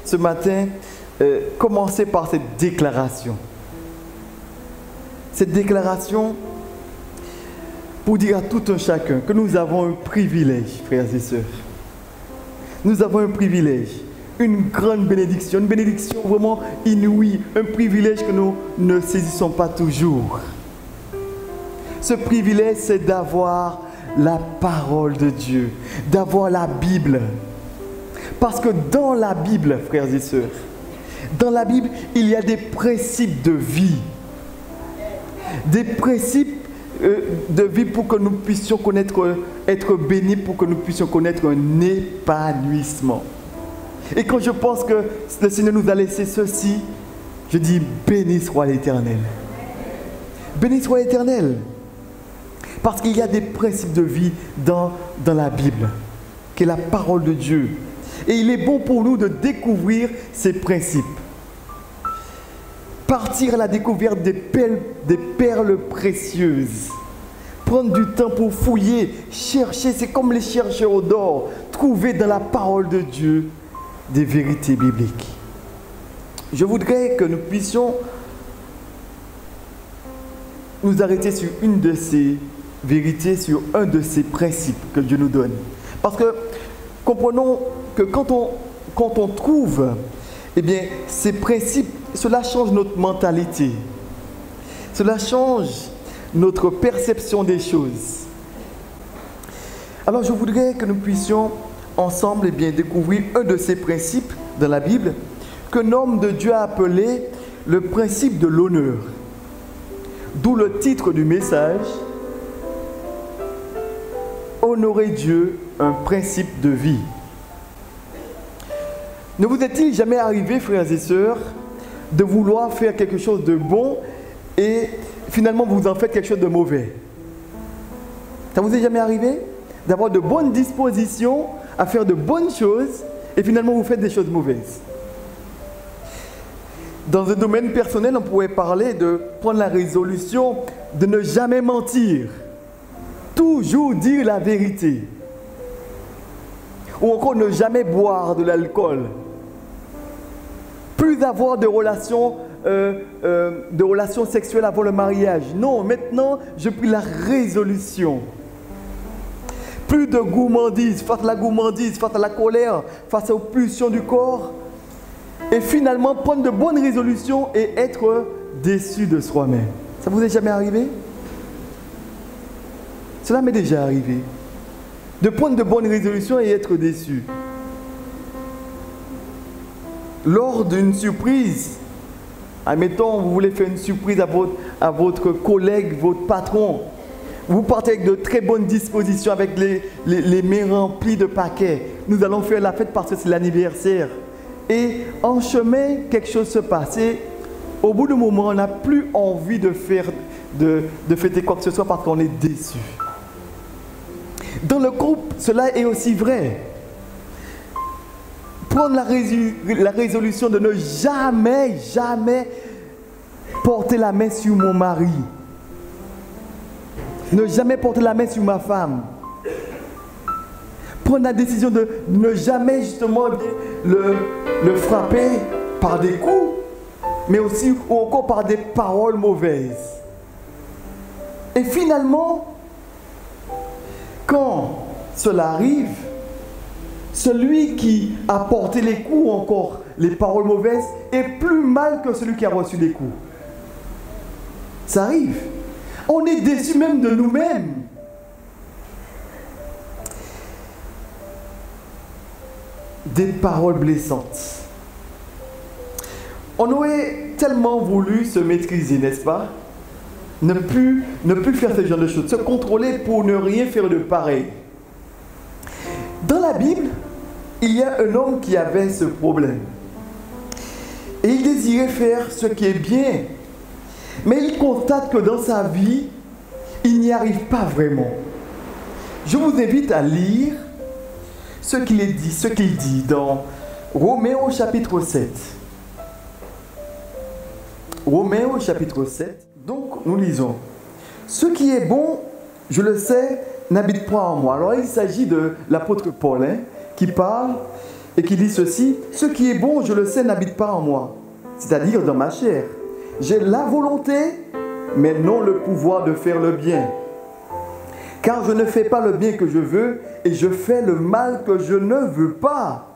ce matin commencer par cette déclaration. Cette déclaration pour dire à tout un chacun que nous avons un privilège, frères et sœurs. Nous avons un privilège, une grande bénédiction, une bénédiction vraiment inouïe, un privilège que nous ne saisissons pas toujours. Ce privilège, c'est d'avoir la parole de Dieu, d'avoir la Bible. Parce que dans la Bible, frères et sœurs, dans la Bible, il y a des principes de vie. Des principes de vie pour que nous puissions connaître, être bénis, pour que nous puissions connaître un épanouissement. Et quand je pense que le Seigneur nous a laissé ceci, je dis béni soit l'Éternel. Béni soit l'Éternel. Parce qu'il y a des principes de vie dans la Bible, qui est la parole de Dieu. Et il est bon pour nous de découvrir ces principes. Partir à la découverte des perles précieuses. Prendre du temps pour fouiller, chercher, c'est comme les chercheurs d'or. Trouver dans la parole de Dieu des vérités bibliques. Je voudrais que nous puissions nous arrêter sur une de ces vérités, sur un de ces principes que Dieu nous donne. Parce que comprenons que quand on trouve ces principes, cela change notre mentalité. Cela change notre perception des choses. Alors je voudrais que nous puissions ensemble découvrir un de ces principes dans la Bible qu'un homme de Dieu a appelé le principe de l'honneur. D'où le titre du message, Honorer Dieu, un principe de vie. Ne vous est-il jamais arrivé, frères et sœurs, de vouloir faire quelque chose de bon et finalement vous en faites quelque chose de mauvais? Ça vous est jamais arrivé d'avoir de bonnes dispositions à faire de bonnes choses et finalement vous faites des choses mauvaises? Dans un domaine personnel, on pourrait parler de prendre la résolution de ne jamais mentir, toujours dire la vérité, ou encore ne jamais boire de l'alcool. Plus avoir de relations sexuelles avant le mariage. Non, maintenant, je pris la résolution. Plus de gourmandise, face à la gourmandise, face à la colère, face aux pulsions du corps. Et finalement, prendre de bonnes résolutions et être déçu de soi-même. Ça vous est jamais arrivé? Cela m'est déjà arrivé. De prendre de bonnes résolutions et être déçu. Lors d'une surprise, admettons, vous voulez faire une surprise à votre collègue, votre patron, vous partez avec de très bonnes dispositions, avec les mains remplies de paquets. Nous allons faire la fête parce que c'est l'anniversaire. Et en chemin, quelque chose se passe. Et au bout d'un moment, on n'a plus envie de fêter quoi que ce soit parce qu'on est déçu. Dans le couple, cela est aussi vrai. Prendre la résolution de ne jamais porter la main sur mon mari. Ne jamais porter la main sur ma femme. Prendre la décision de ne jamais justement le frapper par des coups, mais aussi ou encore par des paroles mauvaises. Et finalement, quand cela arrive, celui qui a porté les coups ou encore les paroles mauvaises est plus mal que celui qui a reçu les coups. Ça arrive. On est déçu même de nous-mêmes. Des paroles blessantes. On aurait tellement voulu se maîtriser, n'est-ce pas? Ne plus faire ce genre de choses, se contrôler pour ne rien faire de pareil. Dans la Bible, il y a un homme qui avait ce problème. Et il désirait faire ce qui est bien. Mais il constate que dans sa vie, il n'y arrive pas vraiment. Je vous invite à lire ce qu'il dit dans Romains chapitre 7. Romains chapitre 7. Donc, nous lisons. Ce qui est bon, je le sais, n'habite point en moi. Alors, il s'agit de l'apôtre Paul qui parle et qui dit ceci: « Ce qui est bon, je le sais, n'habite pas en moi, c'est-à-dire dans ma chair. J'ai la volonté, mais non le pouvoir de faire le bien. Car je ne fais pas le bien que je veux, et je fais le mal que je ne veux pas.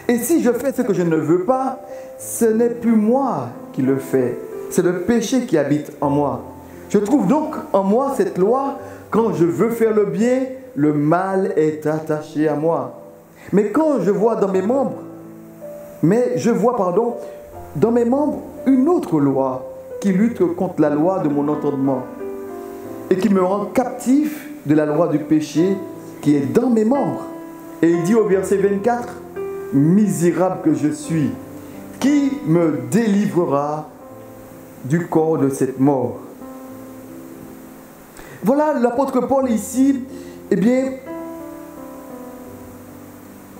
Et si je fais ce que je ne veux pas, ce n'est plus moi qui le fais, c'est le péché qui habite en moi. Je trouve donc en moi cette loi: quand je veux faire le bien, le mal est attaché à moi. Mais quand je vois dans mes membres, dans mes membres une autre loi qui lutte contre la loi de mon entendement et qui me rend captif de la loi du péché qui est dans mes membres. » Et il dit au verset 24, « Misérable que je suis, qui me délivrera du corps de cette mort ?» Voilà, l'apôtre Paul ici,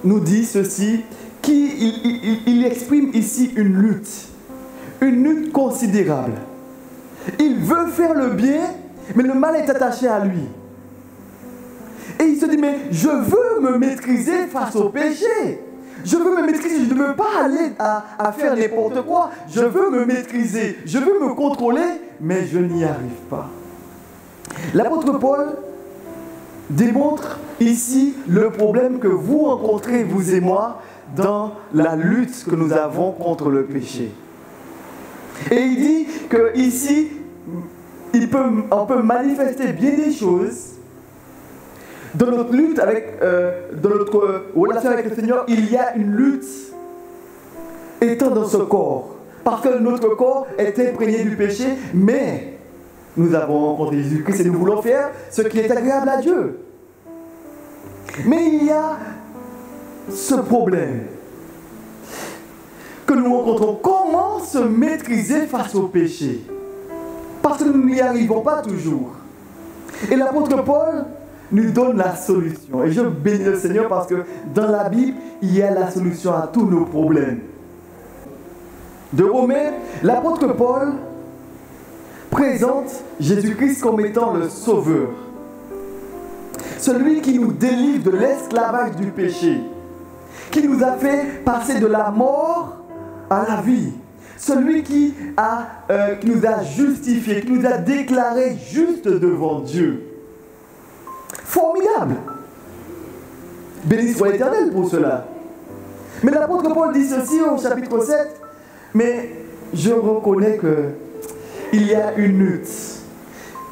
nous dit ceci, il exprime ici une lutte considérable. Il veut faire le bien, mais le mal est attaché à lui. Et il se dit, mais je veux me maîtriser face au péché. Je veux me maîtriser, je ne veux pas aller à faire n'importe quoi. Je veux me maîtriser, je veux me contrôler, mais je n'y arrive pas. L'apôtre Paul démontre ici le problème que vous rencontrez, vous et moi, dans la lutte que nous avons contre le péché. Et il dit qu'ici, on peut manifester bien des choses. Dans notre lutte dans notre relation avec le Seigneur, il y a une lutte étant dans ce corps. Parce que notre corps est imprégné du péché, mais nous avons rencontré Jésus-Christ et nous voulons faire ce qui est agréable à Dieu. Mais il y a ce problème que nous rencontrons. Comment se maîtriser face au péché? Parce que nous n'y arrivons pas toujours. Et l'apôtre Paul nous donne la solution. Et je bénis le Seigneur parce que dans la Bible, il y a la solution à tous nos problèmes. De Romains, l'apôtre Paul présente Jésus-Christ comme étant le Sauveur. Celui qui nous délivre de l'esclavage du péché. Qui nous a fait passer de la mort à la vie. Celui qui nous a justifiés, qui nous a déclarés justes devant Dieu. Formidable! Béni soit l'Éternel pour cela. Mais l'apôtre Paul dit ceci au chapitre 7, mais je reconnais qu'il y a une lutte.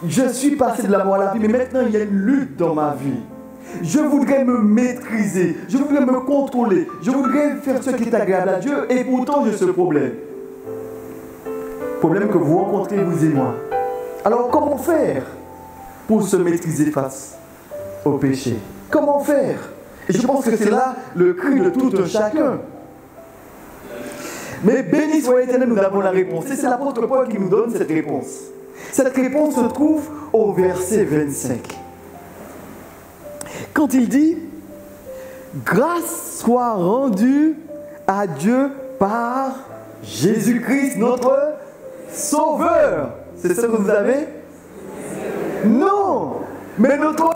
Je suis passé de la mort à la vie, mais maintenant il y a une lutte dans ma vie. Je voudrais me maîtriser, je voudrais me contrôler, je voudrais faire ce qui est agréable à Dieu, et pourtant j'ai ce problème. Problème que vous rencontrez, vous et moi. Alors comment faire pour se maîtriser face au péché? Comment faire? Et je pense que c'est là le cri de tout un chacun. Mais béni soit l'Éternel, nous avons la réponse. Et c'est l'apôtre Paul qui nous donne cette réponse. Cette réponse se trouve au verset 25. Quand il dit « Grâce soit rendue à Dieu par Jésus-Christ, notre Sauveur. » C'est ce que vous avez? Non, mais notre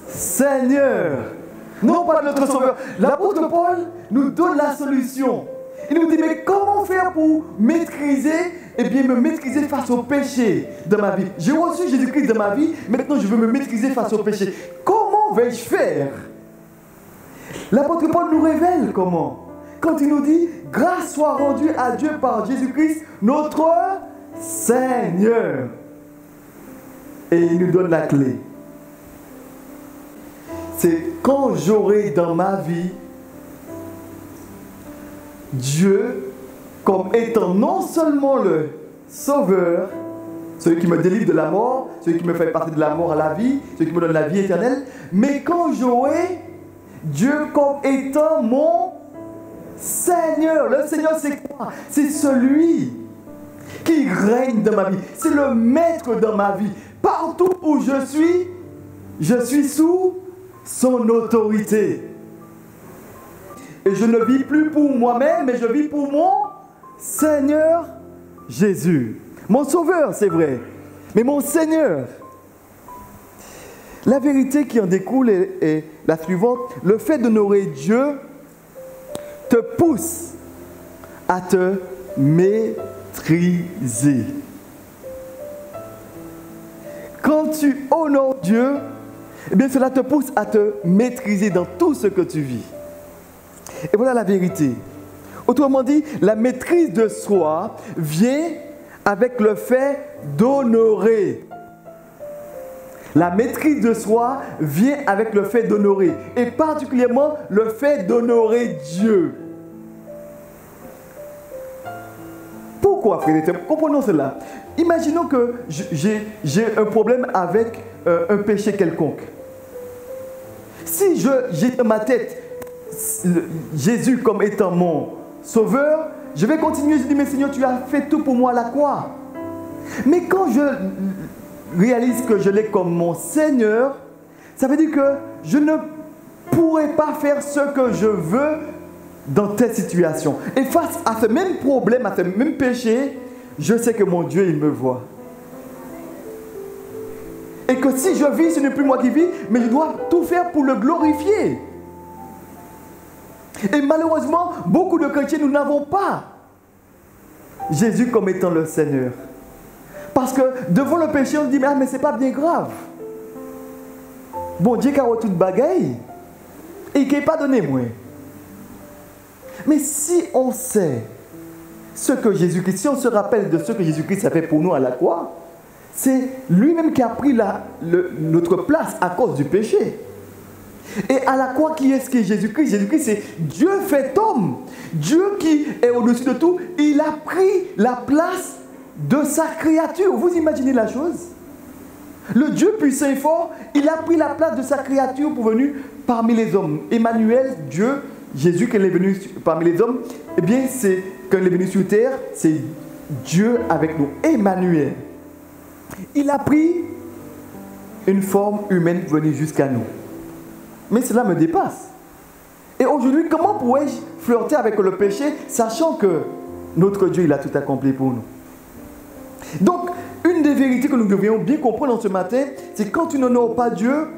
Seigneur. Non pas notre Sauveur. L'apôtre Paul nous donne la solution. Il nous dit, mais comment faire pour maîtriser, me maîtriser face au péché de ma vie? J'ai reçu Jésus-Christ dans ma vie, maintenant je veux me maîtriser face au péché. Comment vais-je faire? L'apôtre Paul nous révèle comment. Quand il nous dit, grâce soit rendue à Dieu par Jésus-Christ, notre Seigneur. Et il nous donne la clé. C'est quand j'aurai dans ma vie Dieu comme étant non seulement le Sauveur, celui qui me délivre de la mort, celui qui me fait passer de la mort à la vie, celui qui me donne la vie éternelle, mais quand j'aurai Dieu comme étant mon Seigneur. Le Seigneur, c'est quoi? C'est celui qui règne dans ma vie. C'est le maître dans ma vie. Partout où je suis sous son autorité. Et je ne vis plus pour moi-même, mais je vis pour mon Seigneur Jésus. Mon Sauveur, c'est vrai, mais mon Seigneur. La vérité qui en découle est la suivante. Le fait d'honorer Dieu te pousse à te maîtriser. Quand tu honores Dieu, eh bien cela te pousse à te maîtriser dans tout ce que tu vis. Et voilà la vérité. Autrement dit, la maîtrise de soi vient avec le fait d'honorer. La maîtrise de soi vient avec le fait d'honorer. Et particulièrement le fait d'honorer Dieu. Pourquoi, frères et sœurs? Comprenons cela. Imaginons que j'ai un problème avec un péché quelconque. Si j'ai dans ma tête Jésus comme étant mon sauveur, je vais continuer, je dis, mais Seigneur, tu as fait tout pour moi à la croix. Mais quand je réalise que je l'ai comme mon Seigneur, ça veut dire que je ne pourrai pas faire ce que je veux dans telle situation. Et face à ce même problème, à ce même péché, je sais que mon Dieu, il me voit. Et que si je vis, ce n'est plus moi qui vis, mais je dois tout faire pour le glorifier. Et malheureusement, beaucoup de chrétiens, nous n'avons pas Jésus comme étant le Seigneur. Parce que devant le péché, on se dit, mais c'est pas bien grave. Bon Dieu qui a toute bagaille, et qui n'est pas donné moi. Mais si on sait ce que Jésus-Christ, si on se rappelle de ce que Jésus-Christ a fait pour nous à la croix, c'est lui-même qui a pris notre place à cause du péché. Et à la croix, qui est-ce qui est Jésus-Christ? Jésus-Christ, c'est Dieu fait homme. Dieu qui est au-dessus de tout, il a pris la place de sa créature. Vous imaginez la chose? Le Dieu puissant et fort, il a pris la place de sa créature pour venir parmi les hommes. Emmanuel, Dieu, Jésus, quand il est venu parmi les hommes, eh bien, c'est quand il est venu sur terre, c'est Dieu avec nous. Emmanuel. Il a pris une forme humaine pour venir jusqu'à nous. Mais cela me dépasse. Et aujourd'hui, comment pourrais-je flirter avec le péché, sachant que notre Dieu, il a tout accompli pour nous? Donc, une des vérités que nous devrions bien comprendre ce matin, c'est quand tu n'honores pas Dieu,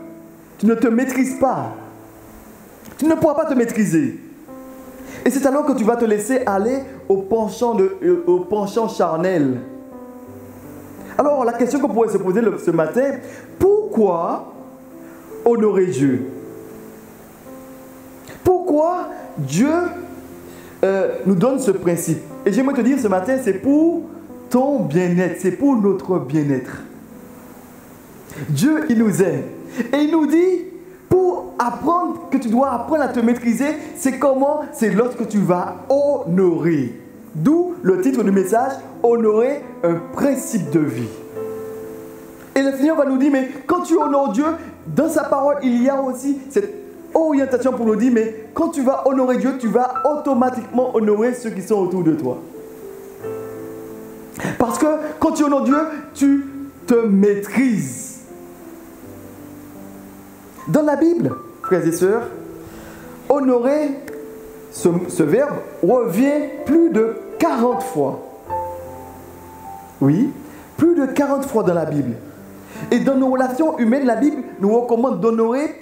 tu ne te maîtrises pas. Tu ne pourras pas te maîtriser. Et c'est alors que tu vas te laisser aller au penchant charnel. Alors, la question qu'on pourrait se poser ce matin, pourquoi honorer Dieu? Pourquoi Dieu nous donne ce principe? Et j'aimerais te dire ce matin, c'est pour ton bien-être, c'est pour notre bien-être. Dieu, il nous aime. Et il nous dit, pour apprendre, que tu dois apprendre à te maîtriser, c'est comment? C'est lorsque tu vas honorer. D'où le titre du message, honorer un principe de vie. Et le Seigneur va nous dire, mais quand tu honores Dieu, dans sa parole, il y a aussi cette orientation pour nous dire, mais quand tu vas honorer Dieu, tu vas automatiquement honorer ceux qui sont autour de toi. Parce que quand tu honores Dieu, tu te maîtrises. Dans la Bible, frères et sœurs, honorer, ce verbe revient plus de 40 fois. Oui, plus de 40 fois dans la Bible. Et dans nos relations humaines, la Bible nous recommande d'honorer.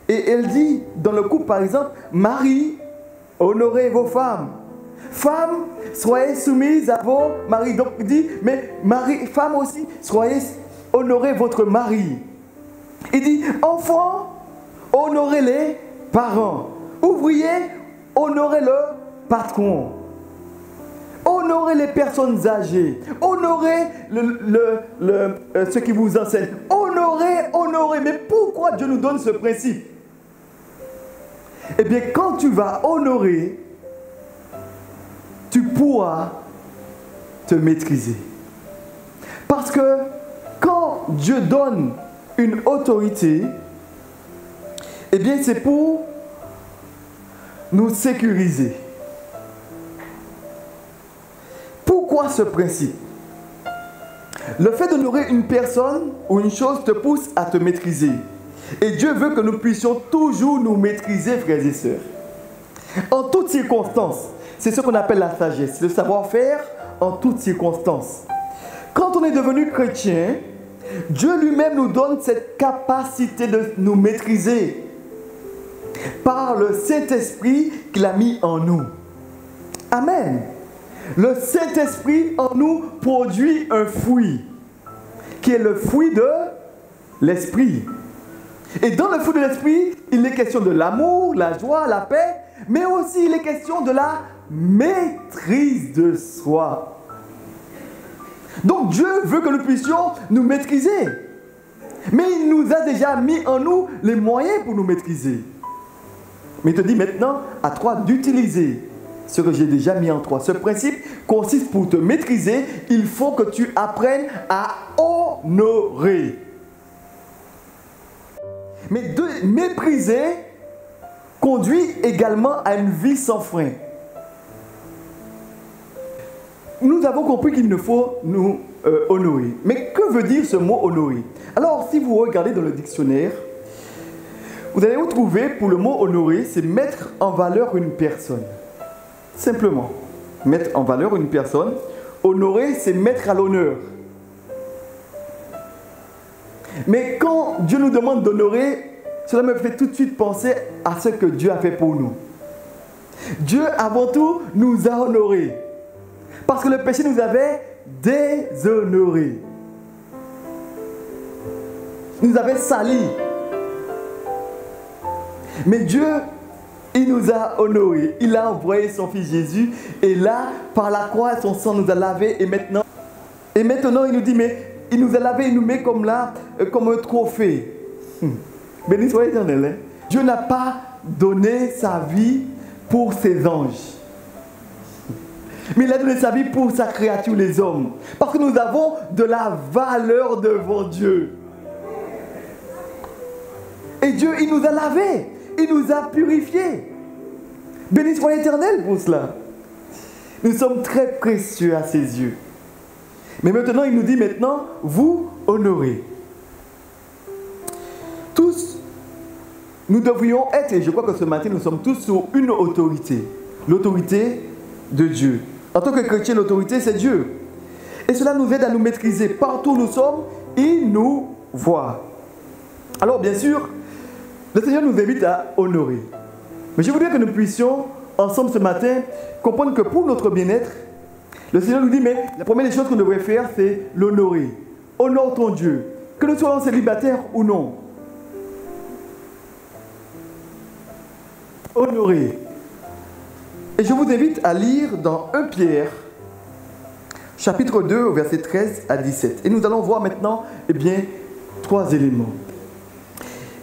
Et elle dit, dans le couple par exemple, Marie, honorez vos femmes. Femmes, soyez soumises à vos maris. Donc il dit, mais Marie, femmes aussi, honorez votre mari. Il dit, enfants, honorez les parents. Ouvriers, honorez le patron. Honorez les personnes âgées. Honorez ceux qui vous enseignent. Honorez. Mais pourquoi Dieu nous donne ce principe? Eh bien, quand tu vas honorer, tu pourras te maîtriser. Parce que quand Dieu donne une autorité, eh bien, c'est pour nous sécuriser. Pourquoi ce principe? Le fait d'honorer une personne ou une chose te pousse à te maîtriser. Et Dieu veut que nous puissions toujours nous maîtriser, frères et sœurs. En toutes circonstances. C'est ce qu'on appelle la sagesse, le savoir-faire en toutes circonstances. Quand on est devenu chrétien, Dieu lui-même nous donne cette capacité de nous maîtriser par le Saint-Esprit qu'il a mis en nous. Amen. Le Saint-Esprit en nous produit un fruit, qui est le fruit de l'Esprit. Et dans le fruit de l'Esprit, il est question de l'amour, la joie, la paix, mais aussi il est question de la maîtrise de soi. Donc Dieu veut que nous puissions nous maîtriser. Mais il nous a déjà mis en nous les moyens pour nous maîtriser. Mais il te dit maintenant à toi d'utiliser ce que j'ai déjà mis en toi. Ce principe consiste pour te maîtriser, il faut que tu apprennes à honorer. Mais de mépriser conduit également à une vie sans frein. Nous avons compris qu'il nous faut nous honorer. Mais que veut dire ce mot honorer? Alors, si vous regardez dans le dictionnaire, vous allez vous trouver pour le mot honorer, c'est mettre en valeur une personne. Simplement, mettre en valeur une personne. Honorer, c'est mettre à l'honneur. Mais quand Dieu nous demande d'honorer, cela me fait tout de suite penser à ce que Dieu a fait pour nous. Dieu, avant tout, nous a honorés. Parce que le péché nous avait déshonorés. Nous avait salis. Mais Dieu, il nous a honorés. Il a envoyé son Fils Jésus. Et là, par la croix, son sang nous a lavés. Et maintenant, il nous dit, mais il nous a lavés, il nous met comme là, comme un trophée. Béni soit l'Éternel. Hein? Dieu n'a pas donné sa vie pour ses anges. Mais il a donné sa vie pour sa créature, les hommes. Parce que nous avons de la valeur devant Dieu. Et Dieu, il nous a lavés. Il nous a purifiés. Béni soit l'Éternel pour cela. Nous sommes très précieux à ses yeux. Mais maintenant, il nous dit maintenant, vous honorez. Tous, nous devrions être, et je crois que ce matin, nous sommes tous sous une autorité. L'autorité de Dieu. En tant que chrétien, l'autorité, c'est Dieu. Et cela nous aide à nous maîtriser. Partout où nous sommes, il nous voit. Alors, bien sûr, le Seigneur nous invite à honorer. Mais je voudrais que nous puissions, ensemble ce matin, comprendre que pour notre bien-être, le Seigneur nous dit, mais la première des choses qu'on devrait faire, c'est l'honorer. Honore ton Dieu. Que nous soyons célibataires ou non. Honorer. Et je vous invite à lire dans 1 Pierre, chapitre 2, versets 13 à 17. Et nous allons voir maintenant, eh bien, 3 éléments.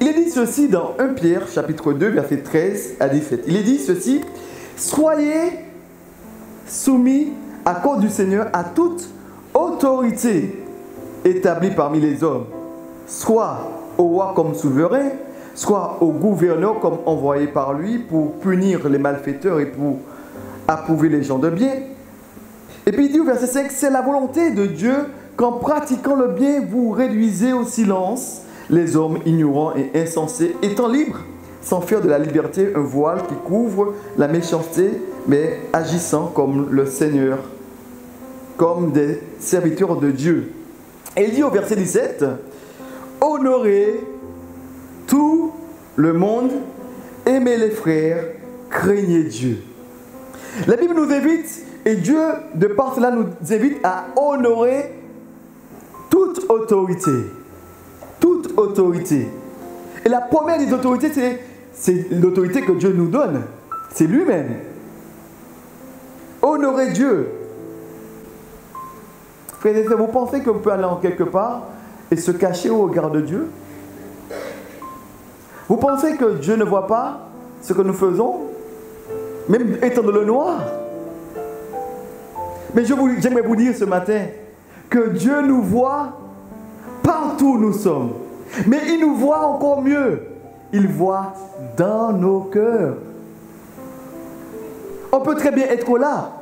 Il est dit ceci dans 1 Pierre, chapitre 2, versets 13 à 17. Il est dit ceci, soyez soumis à cause du Seigneur à toute autorité établie parmi les hommes, soit au roi comme souverain, soit au gouverneur comme envoyé par lui pour punir les malfaiteurs et pour approuver les gens de bien. Et puis il dit au verset 5, c'est la volonté de Dieu qu'en pratiquant le bien, vous réduisez au silence les hommes ignorants et insensés, étant libres, sans faire de la liberté un voile qui couvre la méchanceté, mais agissant comme le Seigneur, comme des serviteurs de Dieu. Et il dit au verset 17, honorez tout le monde, aimez les frères, craignez Dieu. La Bible nous invite, et Dieu, de par cela, nous invite à honorer toute autorité. Toute autorité. Et la première des autorités, c'est l'autorité que Dieu nous donne. C'est lui-même. Honorer Dieu. Frères et sœurs, vous pensez qu'on peut aller en quelque part et se cacher au regard de Dieu? Vous pensez que Dieu ne voit pas ce que nous faisons, même étant dans le noir? Mais j'aimerais vous dire ce matin que Dieu nous voit partout où nous sommes. Mais il nous voit encore mieux. Il voit dans nos cœurs. On peut très bien être là.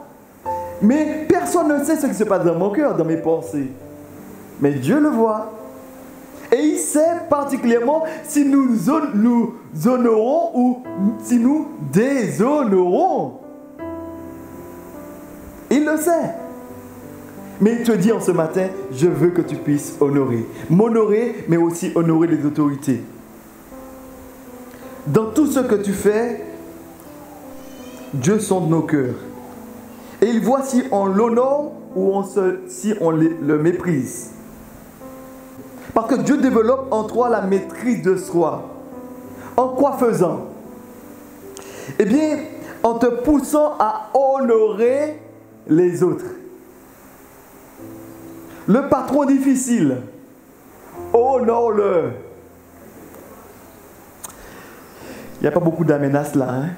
Mais personne ne sait ce qui se passe dans mon cœur, dans mes pensées. Mais Dieu le voit. Et il sait particulièrement si nous honorons ou si nous déshonorons. Il le sait. Mais il te dit en ce matin, je veux que tu puisses honorer. M'honorer, mais aussi honorer les autorités. Dans tout ce que tu fais, Dieu sonde nos cœurs. Et il voit si on l'honore ou si on le méprise. Parce que Dieu développe en toi la maîtrise de soi. En quoi faisant? Eh bien, en te poussant à honorer les autres. Le patron difficile, honore-le. Il n'y a pas beaucoup d'aménaces là. Hein?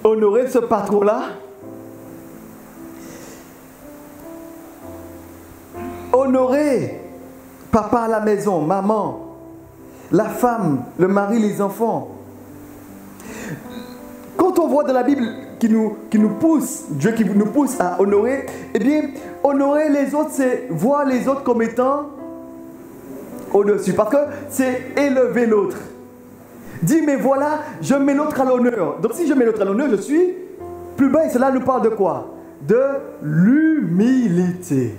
Honorer ce patron-là. Honorer papa à la maison, maman, la femme, le mari, les enfants. Quand on voit dans la Bible qui nous pousse, Dieu qui nous pousse à honorer, eh bien, honorer les autres, c'est voir les autres comme étant au-dessus. Parce que c'est élever l'autre. Dis, mais voilà, je mets l'autre à l'honneur. Donc si je mets l'autre à l'honneur, je suis plus bas. Et cela nous parle de quoi? De l'humilité.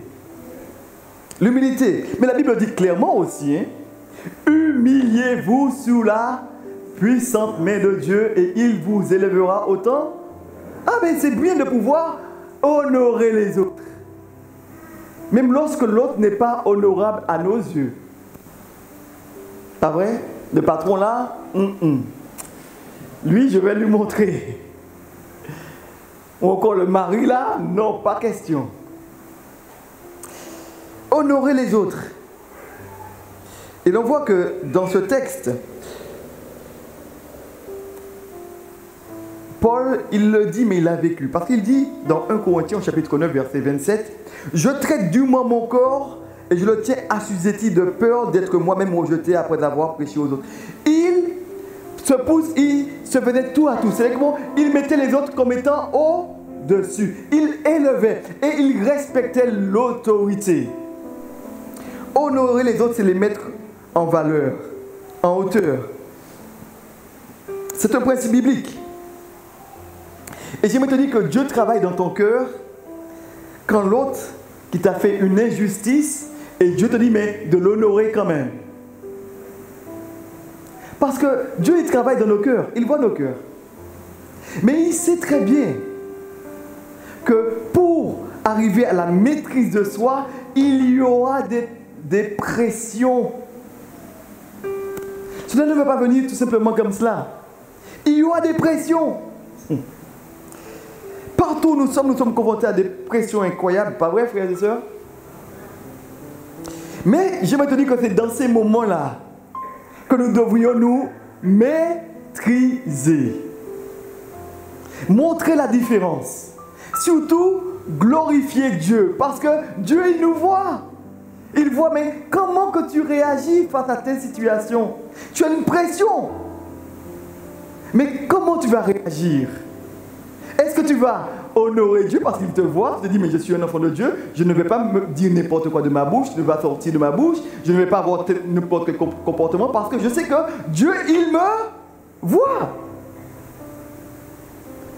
L'humilité. Mais la Bible dit clairement aussi, hein, humiliez-vous sous la puissante main de Dieu et il vous élèvera autant. Ah mais c'est bien de pouvoir honorer les autres. Même lorsque l'autre n'est pas honorable à nos yeux. Pas vrai? Le patron là, lui je vais lui montrer. Ou encore le mari là, non, pas question. Honorer les autres. Et l'on voit que dans ce texte, Paul, il le dit, mais il l'a vécu. Parce qu'il dit, dans 1 Corinthiens, chapitre 9, verset 27, « Je traite dûment mon corps et je le tiens assujetti de peur d'être moi-même rejeté après avoir prêché aux autres. » Il se pousse, il se faisait tout à tout. C'est comment il mettait les autres comme étant au-dessus. Il élevait et il respectait l'autorité. Honorer les autres, c'est les mettre en valeur, en hauteur. C'est un principe biblique. Et j'aimerais te dire que Dieu travaille dans ton cœur quand l'autre qui t'a fait une injustice, et Dieu te dit, mais de l'honorer quand même. Parce que Dieu, il travaille dans nos cœurs, il voit nos cœurs. Mais il sait très bien que pour arriver à la maîtrise de soi, il y aura des pressions. Cela ne veut pas venir tout simplement comme cela. Il y aura des pressions. Partout où nous sommes confrontés à des pressions incroyables. Pas vrai, frères et sœurs? Mais j'aimerais te dire que c'est dans ces moments-là que nous devrions nous maîtriser. Montrer la différence. Surtout, glorifier Dieu. Parce que Dieu, il nous voit. Il voit, mais comment que tu réagis face à telle situation? Tu as une pression. Mais comment tu vas réagir? Est-ce que tu vas honorer Dieu parce qu'il te voit? Tu te dis, mais je suis un enfant de Dieu, je ne vais pas me dire n'importe quoi de ma bouche, je ne vais pas sortir de ma bouche, je ne vais pas avoir n'importe quel comportement parce que je sais que Dieu, il me voit.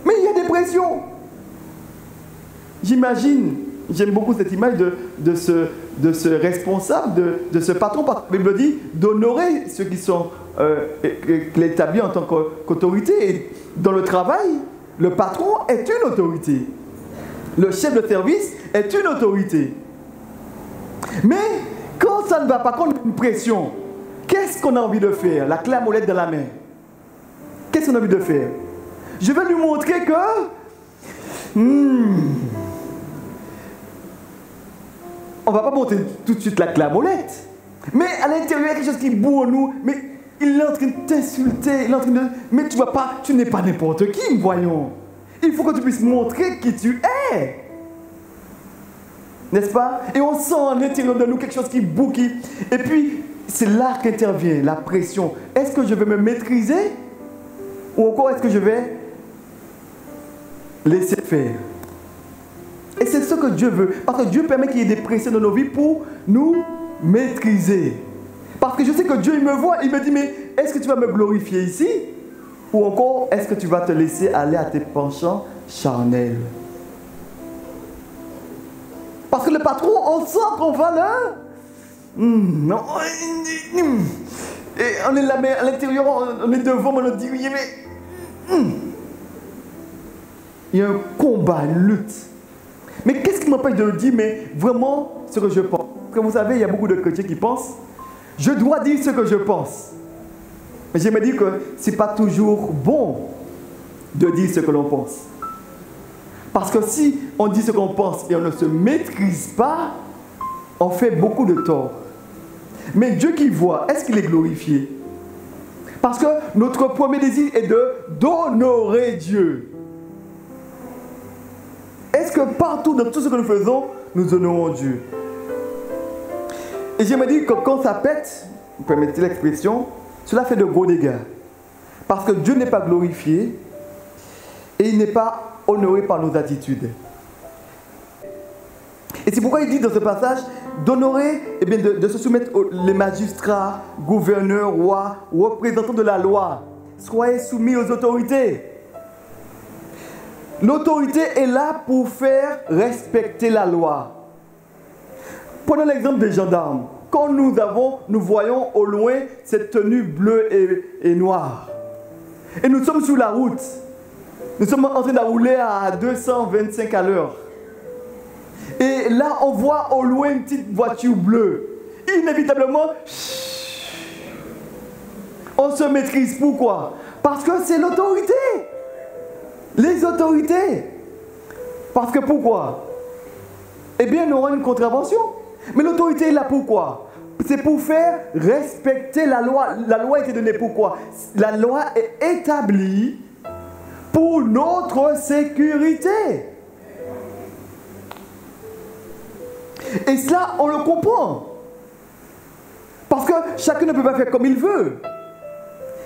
Mais il y a des pressions. J'imagine, j'aime beaucoup cette image de ce responsable, de ce patron, parce que la Bible dit d'honorer ceux qui sont établis en tant qu'autorité. Et dans le travail, le patron est une autorité. Le chef de service est une autorité. Mais quand ça ne va pas, quand on a une pression, qu'est-ce qu'on a envie de faire? La clé à molette dans la main. Qu'est-ce qu'on a envie de faire? Je vais lui montrer que on ne va pas monter tout de suite la clé à molette. Mais à l'intérieur, il y a quelque chose qui boue en nous. Mais il est en train de t'insulter. Il est en train de... Mais tu n'es pas n'importe qui, voyons. Il faut que tu puisses montrer qui tu es. N'est-ce pas? Et on sent à l'intérieur de nous quelque chose qui boue. Et puis, c'est là qu'intervient la pression. Est-ce que je vais me maîtriser? Ou encore est-ce que je vais laisser faire? Et c'est ce que Dieu veut. Parce que Dieu permet qu'il y ait des pressions dans nos vies pour nous maîtriser. Parce que je sais que Dieu, il me voit, il me dit, mais est-ce que tu vas me glorifier ici? Ou encore, est-ce que tu vas te laisser aller à tes penchants charnels? Parce que le patron, on sent qu'on va là. Non. Et on est là, mais à l'intérieur, on est devant, on nous dit, oui, mais... Il y a un combat, une lutte. Mais qu'est-ce qui m'empêche de dire, mais vraiment, ce que je pense? Parce que vous savez, il y a beaucoup de chrétiens qui pensent, je dois dire ce que je pense. Mais je me dis que ce n'est pas toujours bon de dire ce que l'on pense. Parce que si on dit ce qu'on pense et on ne se maîtrise pas, on fait beaucoup de tort. Mais Dieu qui voit, est-ce qu'il est glorifié? Parce que notre premier désir est d'honorer Dieu. Est-ce que partout, dans tout ce que nous faisons, nous honorons Dieu? Et je me dis que quand ça pète, vous permettez l'expression, cela fait de gros dégâts. Parce que Dieu n'est pas glorifié et il n'est pas honoré par nos attitudes. Et c'est pourquoi il dit dans ce passage d'honorer, eh bien de se soumettre les magistrats, gouverneurs, rois, représentants de la loi. Soyez soumis aux autorités. L'autorité est là pour faire respecter la loi. Prenons l'exemple des gendarmes. Quand nous voyons au loin cette tenue bleue et noire. Et nous sommes sur la route. Nous sommes en train de rouler à 225 à l'heure. Et là, on voit au loin une petite voiture bleue. Inévitablement, on se maîtrise. Pourquoi? Parce que c'est l'autorité. Les autorités. Parce que pourquoi? Eh bien, nous aurons une contravention. Mais l'autorité est là pourquoi? C'est pour faire respecter la loi. La loi a été donnée pourquoi? La loi est établie pour notre sécurité. Et cela, on le comprend. Parce que chacun ne peut pas faire comme il veut.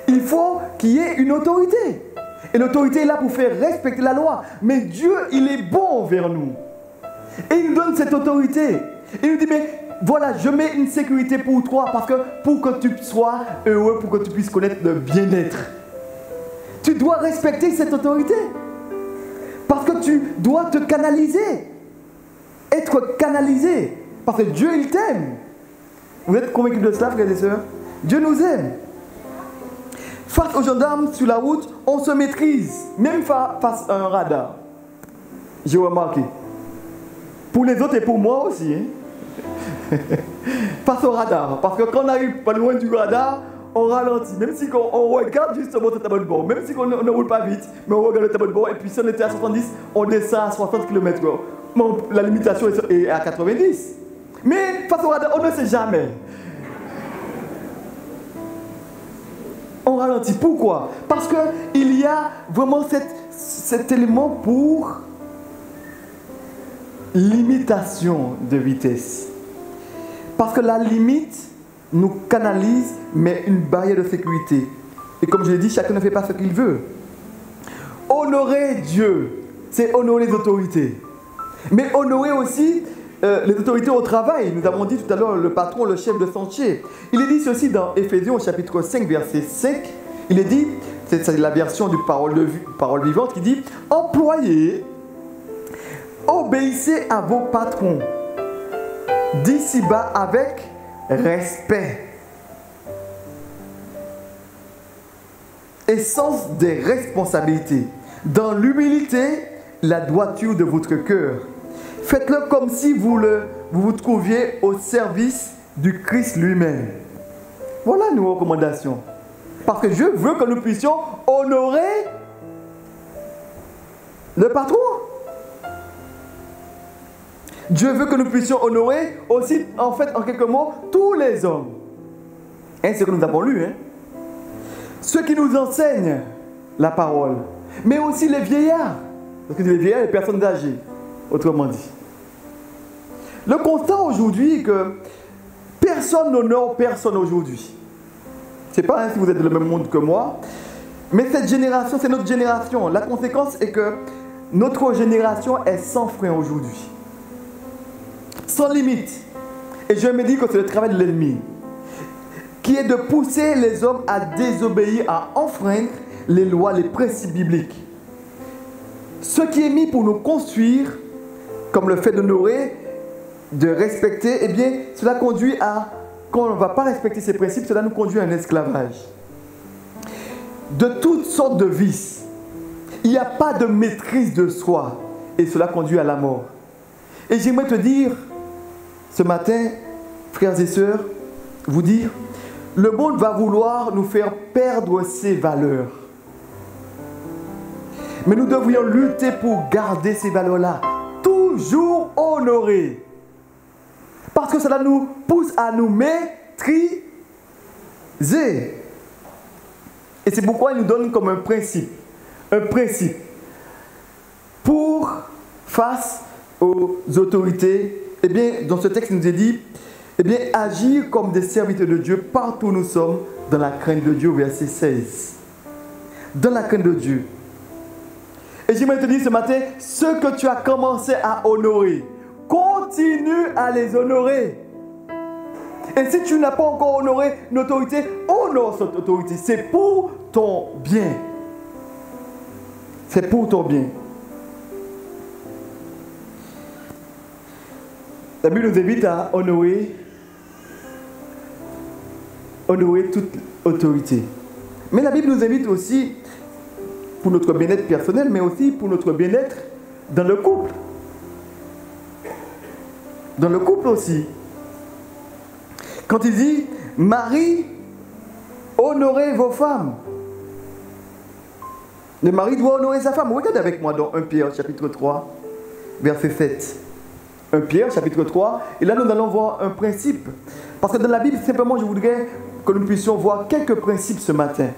Il faut qu'il y ait une autorité. Et l'autorité est là pour faire respecter la loi. Mais Dieu, il est bon envers nous. Et il nous donne cette autorité. Il nous dit, mais voilà, je mets une sécurité pour toi pour que tu sois heureux, pour que tu puisses connaître le bien-être. Tu dois respecter cette autorité. Parce que tu dois te canaliser. Être canalisé. Parce que Dieu, il t'aime. Vous êtes convaincus de cela, frères et sœurs? Dieu nous aime. Face aux gendarmes sur la route, on se maîtrise. Même face à un radar. J'ai remarqué. Pour les autres et pour moi aussi. Hein? Face au radar. Parce que quand on arrive pas loin du radar, on ralentit. Même si on regarde justement le tableau de bord. Même si on ne roule pas vite, mais on regarde le tableau de bord. Et puis si on était à 70, on descend à 60 km/h. La limitation est à 90. Mais face au radar, on ne sait jamais. On ralentit. Pourquoi? Parce qu'il y a vraiment cet élément pour limitation de vitesse. Parce que la limite nous canalise, mais une barrière de sécurité. Et comme je l'ai dit, chacun ne fait pas ce qu'il veut. Honorer Dieu, c'est honorer les autorités. Mais honorer aussi les autorités au travail. Nous avons dit tout à l'heure le patron, le chef de chantier. Il est dit ceci dans Éphésiens au chapitre 5, verset 5. Il est dit, c'est la version du parole vivante qui dit « Employés, obéissez à vos patrons d'ici-bas avec respect et sens des responsabilités, dans l'humilité, la droiture de votre cœur. Faites-le comme si vous vous trouviez au service du Christ lui-même. » Voilà nos recommandations. Parce que Dieu veut que nous puissions honorer le patron. Dieu veut que nous puissions honorer aussi, en fait, en quelques mots, tous les hommes. Et c'est ce que nous avons lu. Hein? Ceux qui nous enseignent la parole. Mais aussi les vieillards. Parce que les vieillards, les personnes âgées, autrement dit. Le constat aujourd'hui est que personne n'honore personne aujourd'hui. Je ne sais pas hein, si vous êtes dans le même monde que moi, mais cette génération, c'est notre génération. La conséquence est que notre génération est sans frein aujourd'hui. Sans limite. Et je me dis que c'est le travail de l'ennemi, qui est de pousser les hommes à désobéir, à enfreindre les lois, les principes bibliques. Ce qui est mis pour nous construire, comme le fait d'honorer, de respecter, eh bien, cela conduit à, quand on ne va pas respecter ces principes, cela nous conduit à un esclavage. De toutes sortes de vices. Il n'y a pas de maîtrise de soi et cela conduit à la mort. Et j'aimerais te dire ce matin, frères et sœurs, vous dire, le monde va vouloir nous faire perdre ces valeurs. Mais nous devrions lutter pour garder ces valeurs-là, toujours honorer. Parce que cela nous pousse à nous maîtriser. Et c'est pourquoi il nous donne comme un principe pour face aux autorités. Eh bien, dans ce texte, il nous est dit, eh bien, agir comme des serviteurs de Dieu partout où nous sommes, dans la crainte de Dieu, verset 16. Dans la crainte de Dieu. Et j'aimerais te dire ce matin, ceux que tu as commencé à honorer, continue à les honorer. Et si tu n'as pas encore honoré une autorité, honore cette autorité. C'est pour ton bien. C'est pour ton bien. La Bible nous invite à honorer toute autorité. Mais la Bible nous invite aussi, pour notre bien-être personnel, mais aussi pour notre bien-être dans le couple. Dans le couple aussi. Quand il dit, Marie, honorez vos femmes. Le mari doit honorer sa femme. Regardez avec moi dans 1 Pierre chapitre 3, verset 7. 1 Pierre chapitre 3. Et là, nous allons voir un principe. Parce que dans la Bible, simplement, je voudrais que nous puissions voir quelques principes ce matin.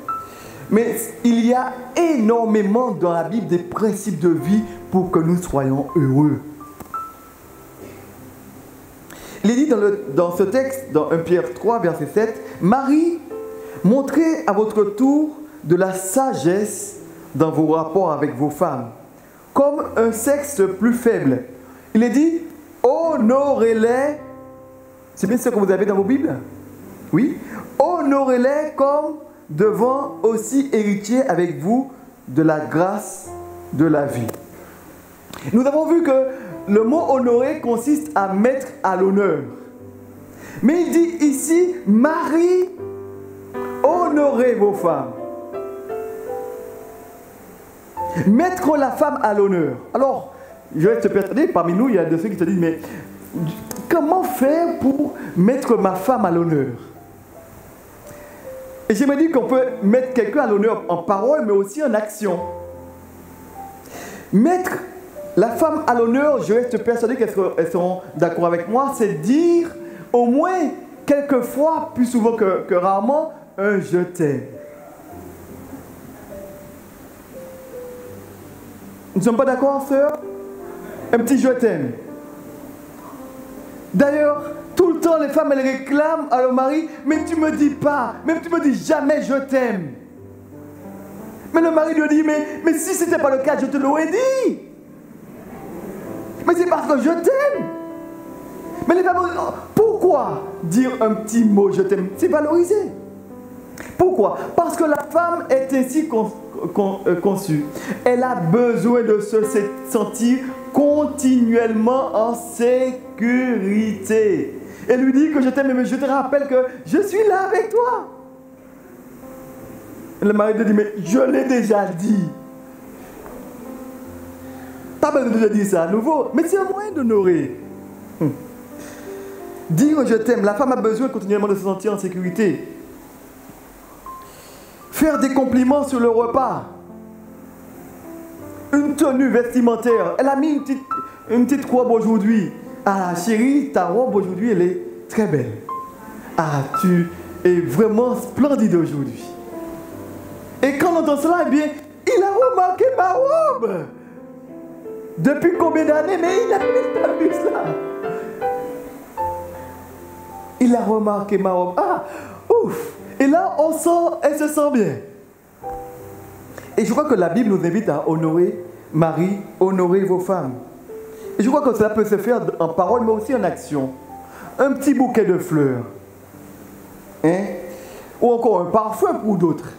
Mais il y a énormément dans la Bible des principes de vie pour que nous soyons heureux. Il est dit dans ce texte, dans 1 Pierre 3, verset 7, « Marie, montrez à votre tour de la sagesse dans vos rapports avec vos femmes, comme un sexe plus faible. » Il est dit, « Honorez-les. » C'est bien ce que vous avez dans vos Bibles? Oui. « Honorez-les comme devant aussi héritiers avec vous de la grâce de la vie. » Nous avons vu que le mot honorer consiste à mettre à l'honneur. Mais il dit ici, Marie, honorez vos femmes. Mettre la femme à l'honneur. Alors, je vais te persuader, parmi nous, il y a de ceux qui te disent, mais comment faire pour mettre ma femme à l'honneur? Et j'aimerais dire qu'on peut mettre quelqu'un à l'honneur en parole, mais aussi en action. Mettre la femme à l'honneur, je reste persuadé qu'elles seront d'accord avec moi, c'est dire au moins quelques fois, plus souvent que rarement, un je t'aime. Nous ne sommes pas d'accord, sœur? Un petit je t'aime. D'ailleurs, tout le temps, les femmes, elles réclament à leur mari, mais tu me dis pas, même tu me dis jamais je t'aime. Mais le mari lui dit, mais si ce n'était pas le cas, je te l'aurais dit. Mais c'est parce que je t'aime. Mais les femmes, pourquoi dire un petit mot je t'aime? C'est valorisé. Pourquoi? Parce que la femme est ainsi conçue. Elle a besoin de se sentir continuellement en sécurité. Elle lui dit que je t'aime, mais je te rappelle que je suis là avec toi. Et le mari lui dit, mais je l'ai déjà dit. Pas besoin de dire ça à nouveau, mais c'est un moyen d'honorer. Dire je t'aime, la femme a besoin continuellement de se sentir en sécurité. Faire des compliments sur le repas. Une tenue vestimentaire. Elle a mis une petite robe aujourd'hui. Ah chérie, ta robe aujourd'hui, elle est très belle. Ah, tu es vraiment splendide aujourd'hui. Et quand on entend cela, eh bien, il a remarqué ma robe. Depuis combien d'années? Mais il n'a pas vu cela. Il a remarqué ma robe. Ah, ouf. Et là, elle se sent bien. Et je crois que la Bible nous invite à honorer Marie, honorer vos femmes. Et je crois que cela peut se faire en parole, mais aussi en action. Un petit bouquet de fleurs. Hein? Ou encore un parfum pour d'autres.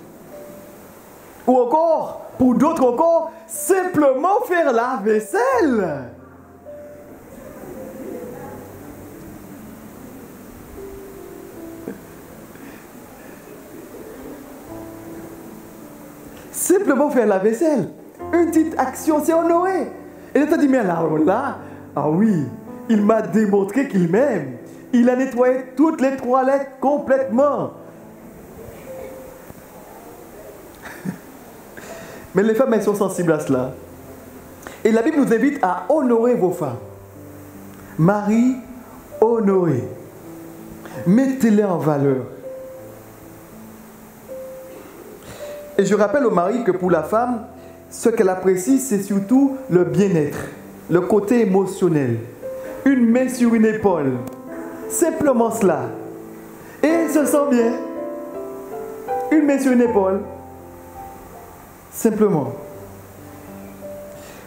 Ou encore, pour d'autres encore, simplement faire la vaisselle. Simplement faire la vaisselle. une petite action, c'est honorer. Et là, tu dit, mais là, ah oui, il m'a démontré qu'il m'aime. Il a nettoyé toutes les toilettes complètement. Mais les femmes, elles sont sensibles à cela. Et la Bible nous invite à honorer vos femmes. Marie, honorez. Mettez-les en valeur. Et je rappelle au mari que pour la femme, ce qu'elle apprécie, c'est surtout le bien-être, le côté émotionnel. Une main sur une épaule. Simplement cela. Et elle se sent bien. Une main sur une épaule. Simplement.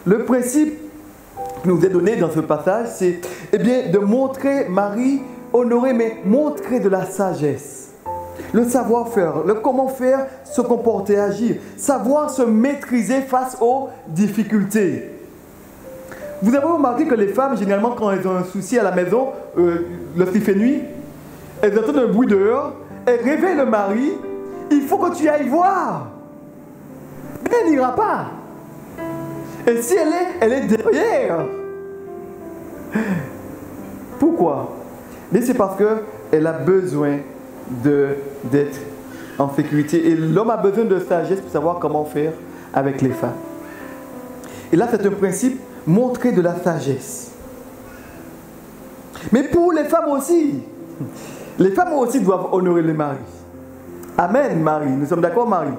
Le principe qui nous est donné dans ce passage, c'est de montrer Marie, honorer, mais montrer de la sagesse. Le savoir-faire, le comment faire, se comporter, agir. Savoir se maîtriser face aux difficultés. Vous avez remarqué que les femmes, généralement, quand elles ont un souci à la maison, lorsqu'il fait nuit, elles entendent un bruit dehors, elles réveillent le mari, il faut que tu ailles voir. Mais elle n'ira pas. Et si elle est derrière. Pourquoi? Mais c'est parce qu'elle a besoin d'être en sécurité. Et l'homme a besoin de sagesse pour savoir comment faire avec les femmes. Et là, c'est un principe, montrer de la sagesse. Mais pour les femmes aussi doivent honorer le mari. Amen, Marie. Nous sommes d'accord, Marie?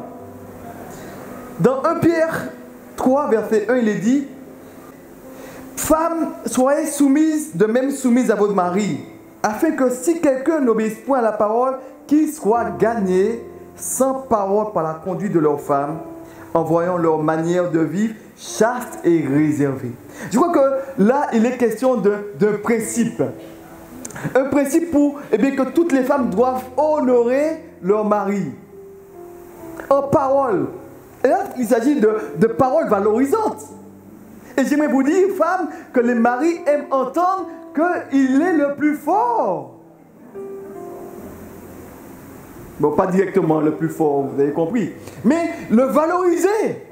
Dans 1 Pierre 3, verset 1, il est dit: femmes, soyez soumises, de même soumises à votre mari, afin que si quelqu'un n'obéisse point à la parole, qu'il soit gagné sans parole par la conduite de leurs femmes, en voyant leur manière de vivre chaste et réservée. Je crois que là, il est question d'un principe. Un principe pour que toutes les femmes doivent honorer leur mari. En parole. Et là, il s'agit de paroles valorisantes. Et j'aimerais vous dire, femmes, que les maris aiment entendre qu'il est le plus fort. Bon, pas directement le plus fort, vous avez compris. Mais le valoriser.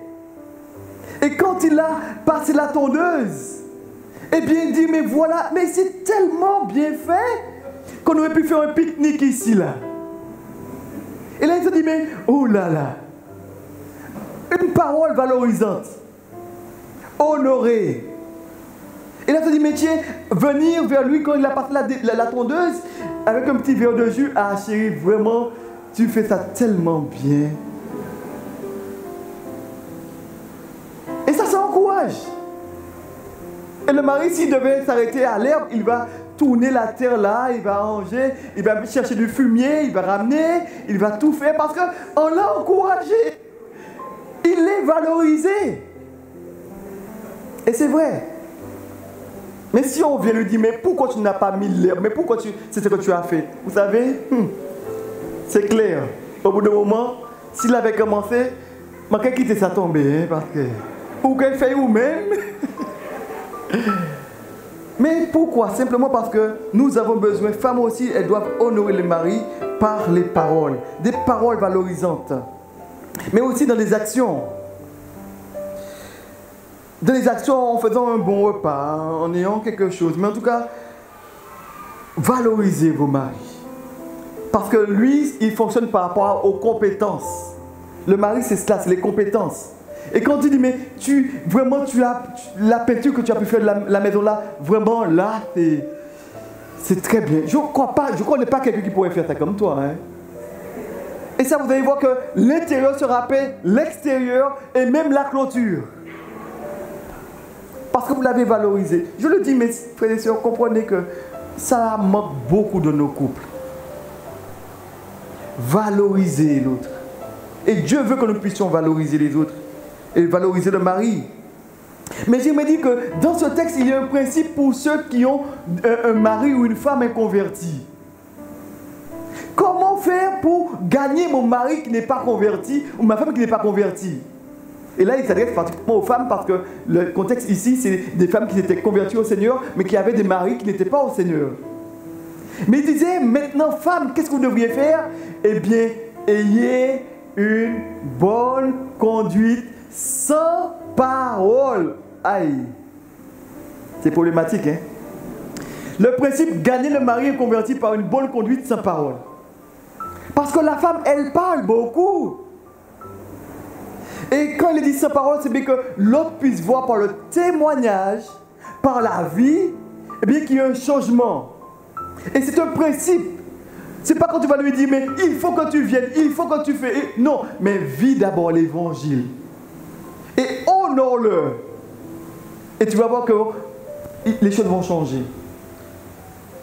Et quand il a passé la tondeuse, il dit, mais voilà, mais c'est tellement bien fait qu'on aurait pu faire un pique-nique ici, là. Et là, il se dit, mais oh là là. Une parole valorisante. Honorer. Et là, il se dit, mais tiens, venir vers lui quand il a passé la tondeuse avec un petit verre de jus. Ah, chérie, vraiment, tu fais ça tellement bien. Et ça encourage. Et le mari, s'il devait s'arrêter à l'herbe, il va tourner la terre là, il va ranger, il va chercher du fumier, il va ramener, il va tout faire parce qu'on l'a encouragé. Il est valorisé. Et c'est vrai. Mais si on vient lui dire, mais pourquoi tu n'as pas mis l'herbe? Mais pourquoi c'est ce que tu as fait? Vous savez, c'est clair. Au bout d'un moment, s'il avait commencé, il manquait quitter ça tomber, hein, parce que... Ou qu'elle fait ou-même. Mais pourquoi? Simplement parce que nous avons besoin, femmes aussi, elles doivent honorer le mari par les paroles. Des paroles valorisantes. Mais aussi dans les actions. Dans les actions, en faisant un bon repas, en ayant quelque chose. Mais en tout cas, valorisez vos maris. Parce que lui, il fonctionne par rapport aux compétences. Le mari, c'est cela, c'est les compétences. Et quand tu dis, mais la peinture que tu as pu faire de la maison là, vraiment là, c'est très bien. Je ne connais pas quelqu'un qui pourrait faire ça comme toi. Hein. Et ça, vous allez voir que l'intérieur se rappelle l'extérieur et même la clôture. Parce que vous l'avez valorisé. Je le dis, mes frères et sœurs, comprenez que ça manque beaucoup de nos couples. Valoriser l'autre. Et Dieu veut que nous puissions valoriser les autres. Et valoriser le mari. Mais j'aimerais dire que dans ce texte, il y a un principe pour ceux qui ont un mari ou une femme inconvertie. Comment faire pour gagner mon mari qui n'est pas converti ou ma femme qui n'est pas convertie? Et là, il s'adresse particulièrement aux femmes parce que le contexte ici, c'est des femmes qui étaient converties au Seigneur, mais qui avaient des maris qui n'étaient pas au Seigneur. Mais il disait, maintenant, femmes, qu'est-ce que vous devriez faire? Eh bien, ayez une bonne conduite sans parole. Aïe. C'est problématique, hein? Le principe, gagner le mari est converti par une bonne conduite sans parole. Parce que la femme, elle parle beaucoup. Et quand il dit sans parole, c'est bien que l'autre puisse voir par le témoignage, par la vie, eh bien qu'il y a un changement. Et c'est un principe. C'est pas quand tu vas lui dire, mais il faut que tu viennes, il faut que tu fais. Non, mais vis d'abord l'évangile. Et honore-le. Et tu vas voir que les choses vont changer.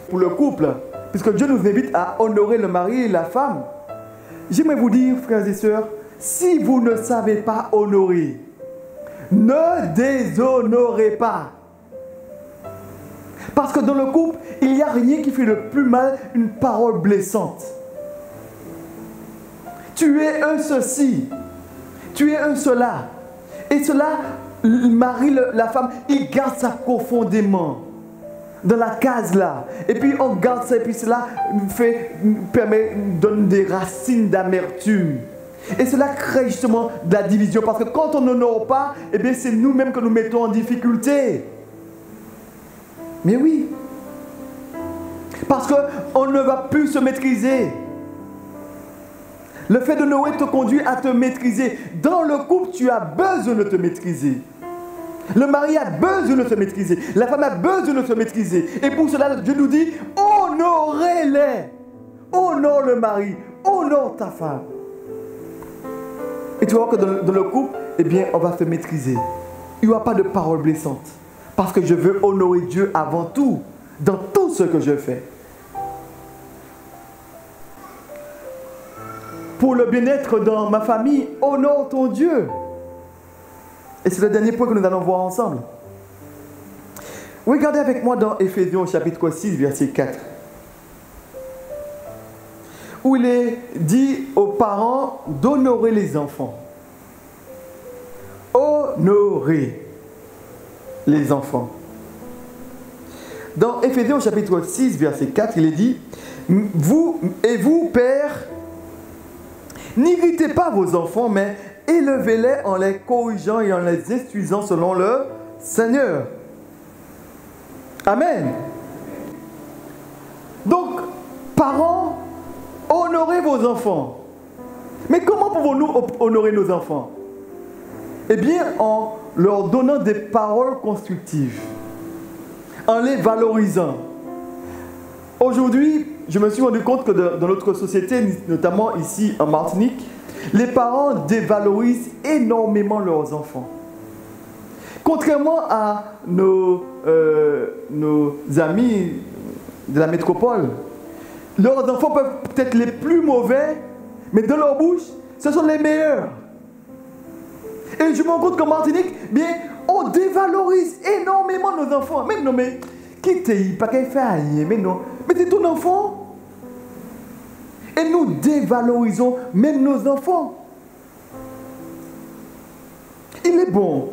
Pour le couple, puisque Dieu nous invite à honorer le mari et la femme, j'aimerais vous dire, frères et sœurs, si vous ne savez pas honorer, ne déshonorez pas. Parce que dans le couple, il n'y a rien qui fait le plus mal une parole blessante. Tu es un ceci, tu es un cela. Et cela, le mari, la femme, il garde ça profondément. Dans la case là. Et puis on garde ça et puis cela donne des racines d'amertume. Et cela crée justement de la division. Parce que quand on n'honore pas, eh bien c'est nous-mêmes que nous mettons en difficulté. Mais oui. Parce qu'on ne va plus se maîtriser. Le fait d'honorer te conduit à te maîtriser. Dans le couple, tu as besoin de te maîtriser. Le mari a besoin de se maîtriser. La femme a besoin de se maîtriser. Et pour cela, Dieu nous dit, honorez-les. Honore le mari. Honore ta femme. Et tu vois que dans le couple, eh bien, on va se maîtriser. Il n'y aura pas de paroles blessantes. Parce que je veux honorer Dieu avant tout. Dans tout ce que je fais. Pour le bien-être dans ma famille, honore ton Dieu. Et c'est le dernier point que nous allons voir ensemble. Regardez avec moi dans Éphésiens chapitre 6, verset 4. Où il est dit aux parents d'honorer les enfants. Honorer les enfants. Dans Éphésiens chapitre 6, verset 4, il est dit, vous, pères, n'irritez pas vos enfants, mais élevez-les en les corrigeant et en les instruisant selon le Seigneur. Amen. Donc, parents, honorez vos enfants. Mais comment pouvons-nous honorer nos enfants? Eh bien, en leur donnant des paroles constructives, en les valorisant. Aujourd'hui, je me suis rendu compte que dans notre société, notamment ici en Martinique, les parents dévalorisent énormément leurs enfants. Contrairement à nos amis de la métropole, leurs enfants peuvent être les plus mauvais, mais dans leur bouche, ce sont les meilleurs. Et je me rends compte qu'en Martinique, bien, on dévalorise énormément nos enfants. Mais non, mais qui t'est pas qu'elle fait rien, mais non, mais c'est ton enfant. Et nous dévalorisons même nos enfants. Il est bon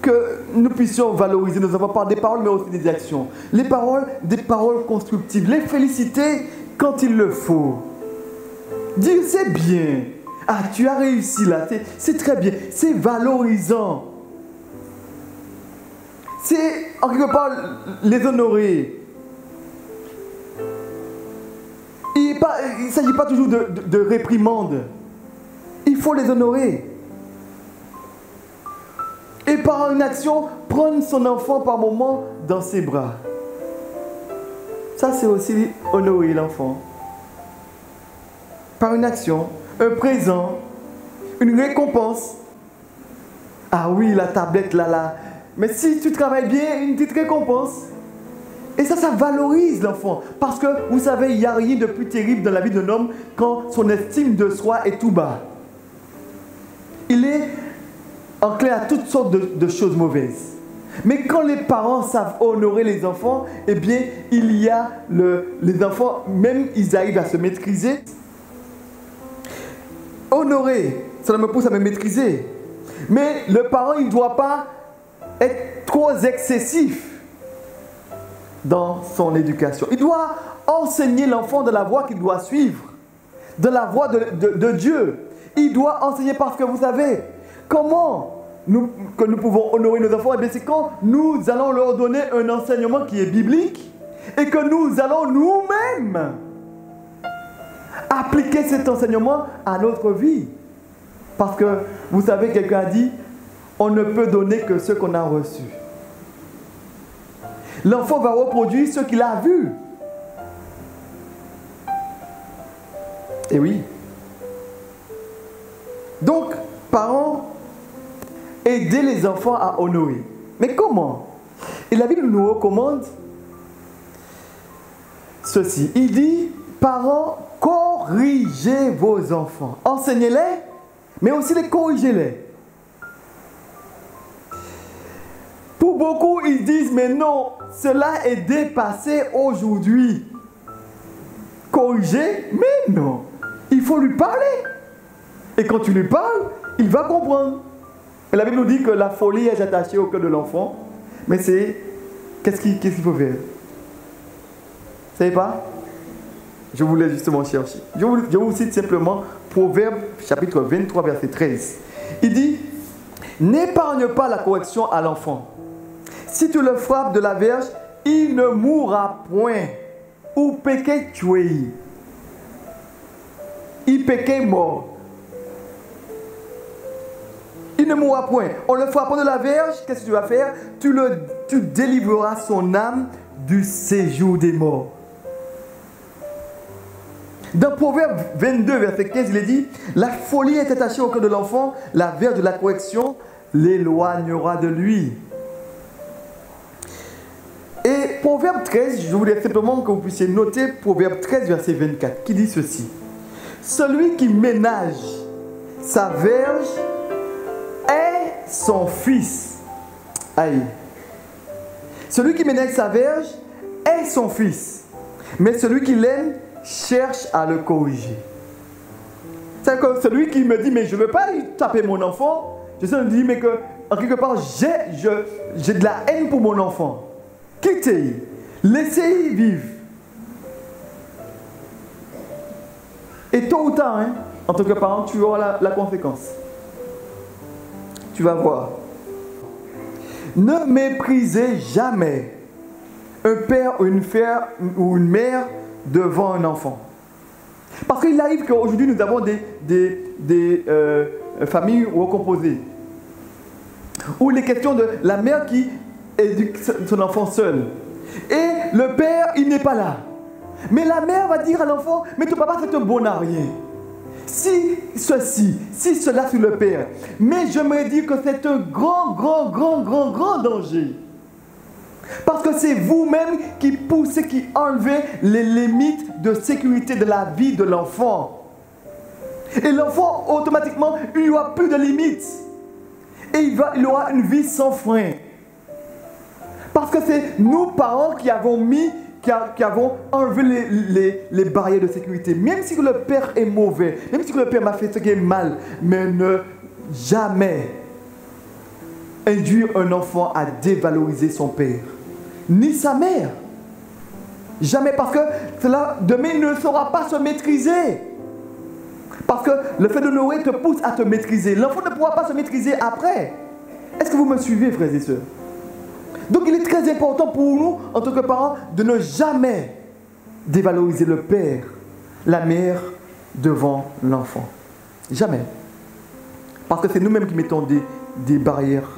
que nous puissions valoriser nos enfants par des paroles, mais aussi des actions. Les paroles, des paroles constructives. Les féliciter quand il le faut. Dire c'est bien. Ah, tu as réussi là. C'est très bien. C'est valorisant. C'est, en quelque part, les honorer. Il ne s'agit pas toujours de réprimande. Il faut les honorer. Et par une action, prendre son enfant par moment dans ses bras. Ça, c'est aussi honorer l'enfant. Par une action, un présent, une récompense. Ah oui, la tablette là. Mais si tu travailles bien, une petite récompense. Et ça valorise l'enfant. Parce que, vous savez, il n'y a rien de plus terrible dans la vie d'un homme quand son estime de soi est tout bas. Il est enclin à toutes sortes de choses mauvaises. Mais quand les parents savent honorer les enfants, eh bien, il y a les enfants, même ils arrivent à se maîtriser. Honorer, ça me pousse à me maîtriser. Mais le parent, il ne doit pas être trop excessif dans son éducation. Il doit enseigner l'enfant de la voie qu'il doit suivre, de la voie de Dieu. Il doit enseigner parce que vous savez, comment nous pouvons honorer nos enfants? Eh bien, c'est quand nous allons leur donner un enseignement qui est biblique et que nous allons nous-mêmes appliquer cet enseignement à notre vie. Parce que, vous savez, quelqu'un a dit, on ne peut donner que ce qu'on a reçu. L'enfant va reproduire ce qu'il a vu. Et oui. Donc, parents, aidez les enfants à honorer. Mais comment? Et la Bible nous recommande ceci. Il dit, parents, corrigez vos enfants. Enseignez-les, mais aussi les corrigez-les. Pour beaucoup, ils disent, mais non, cela est dépassé aujourd'hui. Corriger, mais non. Il faut lui parler. Et quand tu lui parles, il va comprendre. Et la Bible nous dit que la folie est attachée au cœur de l'enfant. Mais c'est... Qu'est-ce qu'il faut faire? Vous savez pas? Je voulais justement chercher. Je vous cite simplement Proverbe chapitre 23, verset 13. Il dit, n'épargne pas la correction à l'enfant. Si tu le frappes de la verge, il ne mourra point. Ou péché tué. Il péché mort. Il ne mourra point. En le frappant de la verge, qu'est-ce que tu vas faire? Tu délivreras son âme du séjour des morts. Dans Proverbe 22, verset 15, il est dit, la folie est attachée au cœur de l'enfant, la verge de la correction l'éloignera de lui. Et Proverbe 13, je voulais simplement que vous puissiez noter Proverbe 13, verset 24, qui dit ceci. Celui qui ménage sa verge est son fils. Aïe. Celui qui ménage sa verge est son fils. Mais celui qui l'aime cherche à le corriger. C'est comme celui qui me dit, mais je ne veux pas taper mon enfant. Je me dis, mais que, en quelque part, j'ai de la haine pour mon enfant. Quittez-y. Laissez-y vivre. Et tôt ou tard, hein, en tant que parent, tu auras la conséquence. Tu vas voir. Ne méprisez jamais un père ou une mère devant un enfant. Parce qu'il arrive qu'aujourd'hui, nous avons des familles recomposées. Où les questions de la mère qui éduque son enfant seul. Et le père, il n'est pas là. Mais la mère va dire à l'enfant, mais ton papa, c'est un bon à rien. Si ceci, si cela sur le père. Mais j'aimerais dire que c'est un grand danger. Parce que c'est vous-même qui poussez, qui enlevez les limites de sécurité de la vie de l'enfant. Et l'enfant, automatiquement, il n'y aura plus de limites. Et il aura une vie sans frein. Parce que c'est nous, parents, qui avons enlevé les barrières de sécurité. Même si le père est mauvais, même si le père m'a fait ce qui est mal, mais ne jamais induire un enfant à dévaloriser son père, ni sa mère. Jamais, parce que cela, demain, il ne saura pas se maîtriser. Parce que le fait d'honorer te pousse à te maîtriser. L'enfant ne pourra pas se maîtriser après. Est-ce que vous me suivez, frères et sœurs? Donc il est très important pour nous, en tant que parents, de ne jamais dévaloriser le père, la mère devant l'enfant. Jamais. Parce que c'est nous-mêmes qui mettons des barrières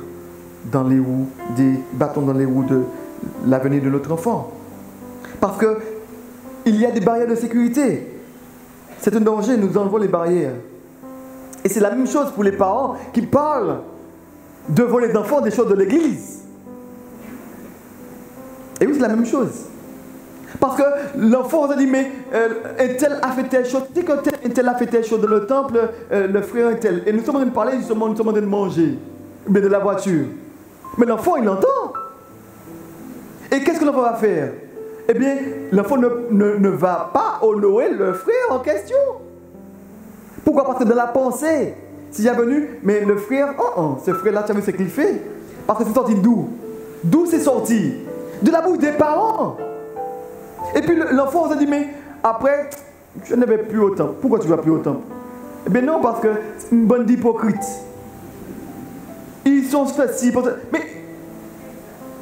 dans les roues, des bâtons dans les roues de l'avenir de notre enfant. Parce qu'il y a des barrières de sécurité. C'est un danger, nous enlevons les barrières. Et c'est la même chose pour les parents qui parlent devant les enfants des choses de l'église. Et oui, c'est la même chose. Parce que l'enfant va dire, mais un tel a fait telle chose. Dès qu'un tel a fait telle chose dans le temple, le frère est tel. Et nous sommes en train de parler, justement, nous sommes en train de manger. Mais de la voiture. Mais l'enfant, il entend. Et qu'est-ce que l'enfant va faire? Eh bien, l'enfant ne va pas honorer le frère en question. Pourquoi? Parce que dans la pensée, s'il est venu, mais le frère, ce frère-là, tu as vu ce qu'il fait? Parce que c'est sorti d'où? D'où c'est sorti? De la bouche des parents. Et puis l'enfant s'est dit, mais après, je ne vais plus au temple. Pourquoi tu ne vas plus au temple? Eh bien non, parce que c'est une bande d'hypocrites. Ils sont ceci. Mais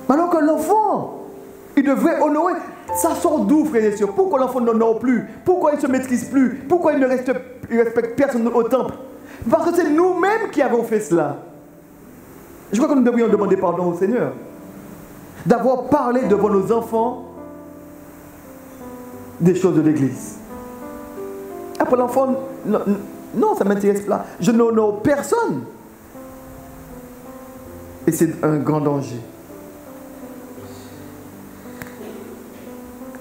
alors que l'enfant, il devrait honorer. Ça sort d'où, frères et sœurs? Pourquoi l'enfant n'honore plus? Pourquoi il ne se maîtrise plus? Pourquoi il ne respecte personne au temple? Parce que c'est nous-mêmes qui avons fait cela. Je crois que nous devrions demander pardon au Seigneur d'avoir parlé devant nos enfants des choses de l'Église. Après l'enfant, non, ça ne m'intéresse pas. Je n'honore personne. Et c'est un grand danger.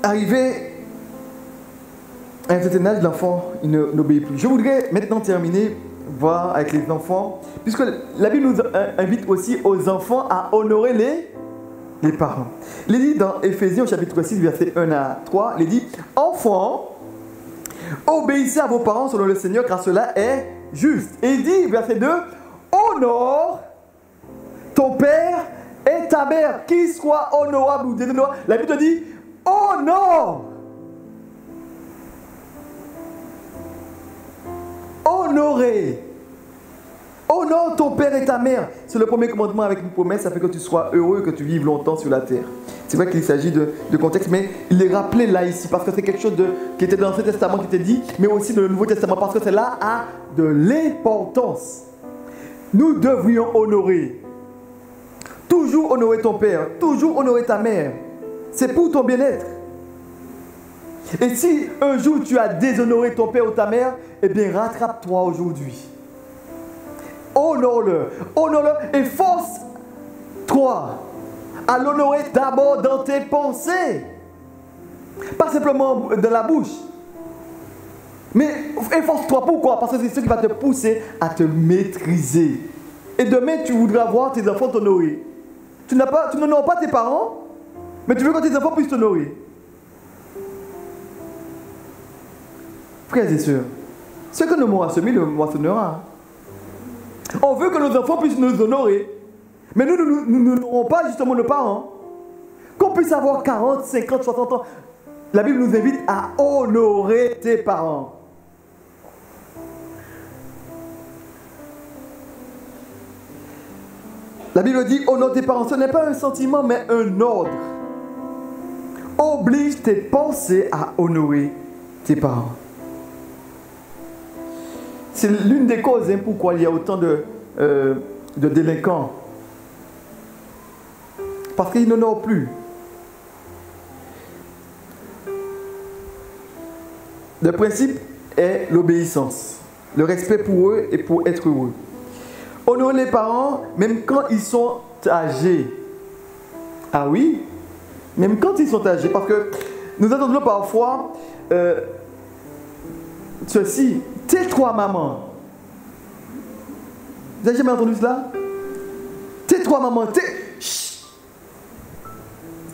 Arrivé à un certain âge, l'enfant n'obéit plus. Je voudrais maintenant terminer, voir avec les enfants, puisque la Bible nous invite aussi aux enfants à honorer les parents. Il est dit dans Éphésiens au chapitre 6, versets 1 à 3, il est dit « Enfants, obéissez à vos parents selon le Seigneur, car cela est juste. » Et il dit, verset 2, « Honore ton père et ta mère, qu'ils soient honorables ou déshonorables. » La Bible te dit « Honore !» Honorer. Honore ton père et ta mère. C'est le premier commandement avec une promesse, ça fait que tu sois heureux et que tu vives longtemps sur la terre. C'est vrai qu'il s'agit de contexte, mais il est rappelé là ici, parce que c'est quelque chose qui était dans l'Ancien Testament qui était dit, mais aussi dans le Nouveau Testament, parce que cela a de l'importance. Nous devrions honorer. Toujours honorer ton père, toujours honorer ta mère. C'est pour ton bien-être. Et si un jour tu as déshonoré ton père ou ta mère, eh bien rattrape-toi aujourd'hui. Honore-le, honore-le et force-toi à l'honorer d'abord dans tes pensées. Pas simplement dans la bouche. Mais efforce-toi. Pourquoi? Parce que c'est ce qui va te pousser à te maîtriser. Et demain, tu voudras voir tes enfants t'honorer. Tu n'honores pas tes parents, mais tu veux que tes enfants puissent t'honorer. Frères et sœurs, ce que nous m'aurons semé, le moissonnera. On veut que nos enfants puissent nous honorer. Mais nous n'aurons pas justement nos parents. Qu'on puisse avoir 40, 50, 60 ans. La Bible nous invite à honorer tes parents. La Bible dit honore tes parents. Ce n'est pas un sentiment, mais un ordre. Oblige tes pensées à honorer tes parents. C'est l'une des causes pourquoi il y a autant de délinquants. Parce qu'ils n'honorent plus. Le principe est l'obéissance. Le respect pour eux et pour être heureux. Honorer les parents, même quand ils sont âgés. Ah oui, même quand ils sont âgés. Parce que nous entendons parfois ceci. Tais-toi, maman. Vous n'avez jamais entendu cela? Tais-toi, maman.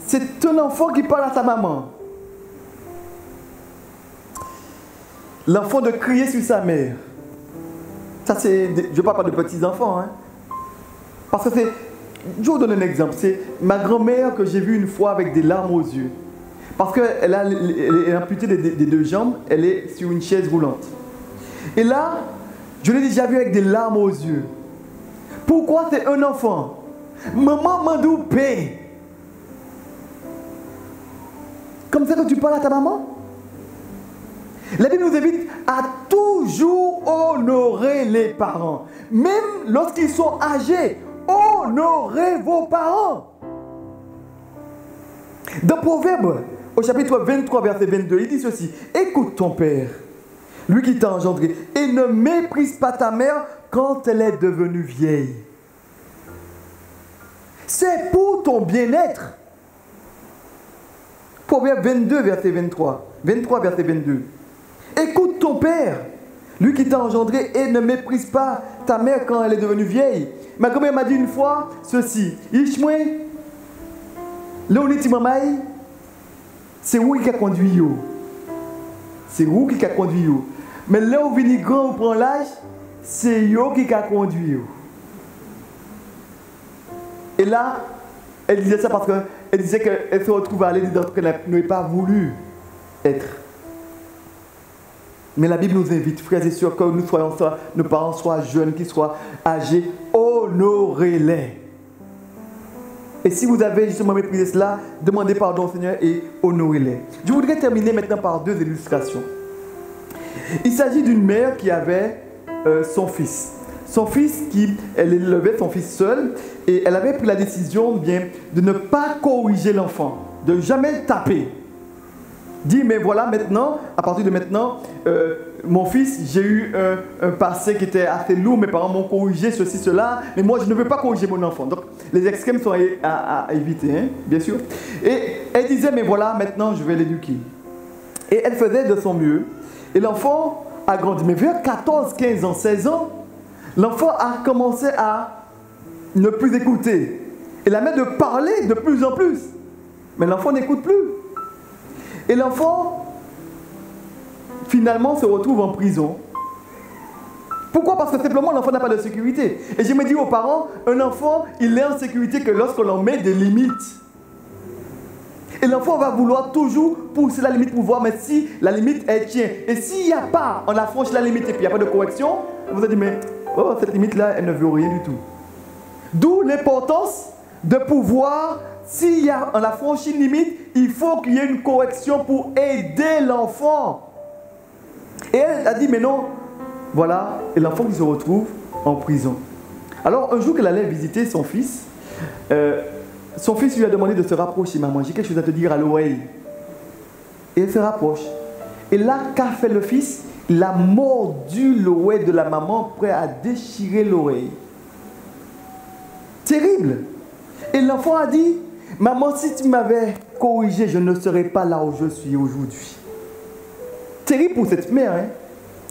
C'est un enfant qui parle à sa maman. L'enfant de crier sur sa mère. Ça, c'est. Je ne parle pas de petits enfants. Hein. Parce que c'est. Je vous donne un exemple. C'est ma grand-mère que j'ai vue une fois avec des larmes aux yeux. Parce qu'elle est amputée des deux jambes. Elle est sur une chaise roulante. Et là, je l'ai déjà vu avec des larmes aux yeux. Pourquoi c'est un enfant? Maman m'a dit. Comme ça que tu parles à ta maman? La Bible nous invite à toujours honorer les parents. Même lorsqu'ils sont âgés, honorez vos parents. Dans Proverbe, au chapitre 23, verset 22, il dit ceci. Écoute ton père, lui qui t'a engendré, et ne méprise pas ta mère quand elle est devenue vieille. C'est pour ton bien-être. Proverbe 22, verset 23. 23, verset 22. Écoute ton père, lui qui t'a engendré, et ne méprise pas ta mère quand elle est devenue vieille. Ma grand-mère m'a dit une fois ceci. Ishmoué, Léonie Mamaï, c'est où qui a conduit yo. C'est où qui a conduit yo. Mais là où vini grand ou prend l'âge, c'est yo qui a conduit yo. Et là, elle disait ça parce qu'elle disait qu'elle se retrouve à aller dans ce qu'elle n'avait pas voulu être. Mais la Bible nous invite, frères et sœurs, que nous soyons, nos parents soient jeunes, qu'ils soient âgés, honorez-les. Et si vous avez justement méprisé cela, demandez pardon au Seigneur et honorez-les. Je voudrais terminer maintenant par deux illustrations. Il s'agit d'une mère qui avait son fils. Son fils, elle élevait son fils seul et elle avait pris la décision bien, de ne pas corriger l'enfant, de ne jamais le taper. Dit, mais voilà, maintenant, à partir de maintenant, mon fils, j'ai eu un passé qui était assez lourd, mes parents m'ont corrigé, ceci, cela, mais moi, je ne veux pas corriger mon enfant. Donc, les extrêmes sont à éviter, hein, bien sûr. Et elle disait, mais voilà, maintenant, je vais l'éduquer. Et elle faisait de son mieux. Et l'enfant a grandi. Mais vers 14, 15 ans, 16 ans, l'enfant a commencé à ne plus écouter. Et la mère de parler de plus en plus. Mais l'enfant n'écoute plus. Et l'enfant, finalement, se retrouve en prison. Pourquoi? Parce que simplement, l'enfant n'a pas de sécurité. Et je me dis aux parents, un enfant, il est en sécurité que lorsqu'on leur met des limites. Et l'enfant va vouloir toujours pousser la limite pour voir, mais si la limite, elle tient. Et s'il n'y a pas, on a franchi la limite et puis il n'y a pas de correction, on vous a dit, mais oh, cette limite-là, elle ne veut rien du tout. D'où l'importance de pouvoir, si on a franchi une limite, il faut qu'il y ait une correction pour aider l'enfant. Et elle a dit, mais non, voilà, et l'enfant qui se retrouve en prison. Alors, un jour qu'elle allait visiter son fils lui a demandé de se rapprocher. Maman, j'ai quelque chose à te dire à l'oreille. Et elle se rapproche. Et là, qu'a fait le fils? Il a mordu l'oreille de la maman, prêt à déchirer l'oreille. Terrible. Et l'enfant a dit, maman, si tu m'avais corrigé, je ne serais pas là où je suis aujourd'hui. Terrible pour cette mère, hein?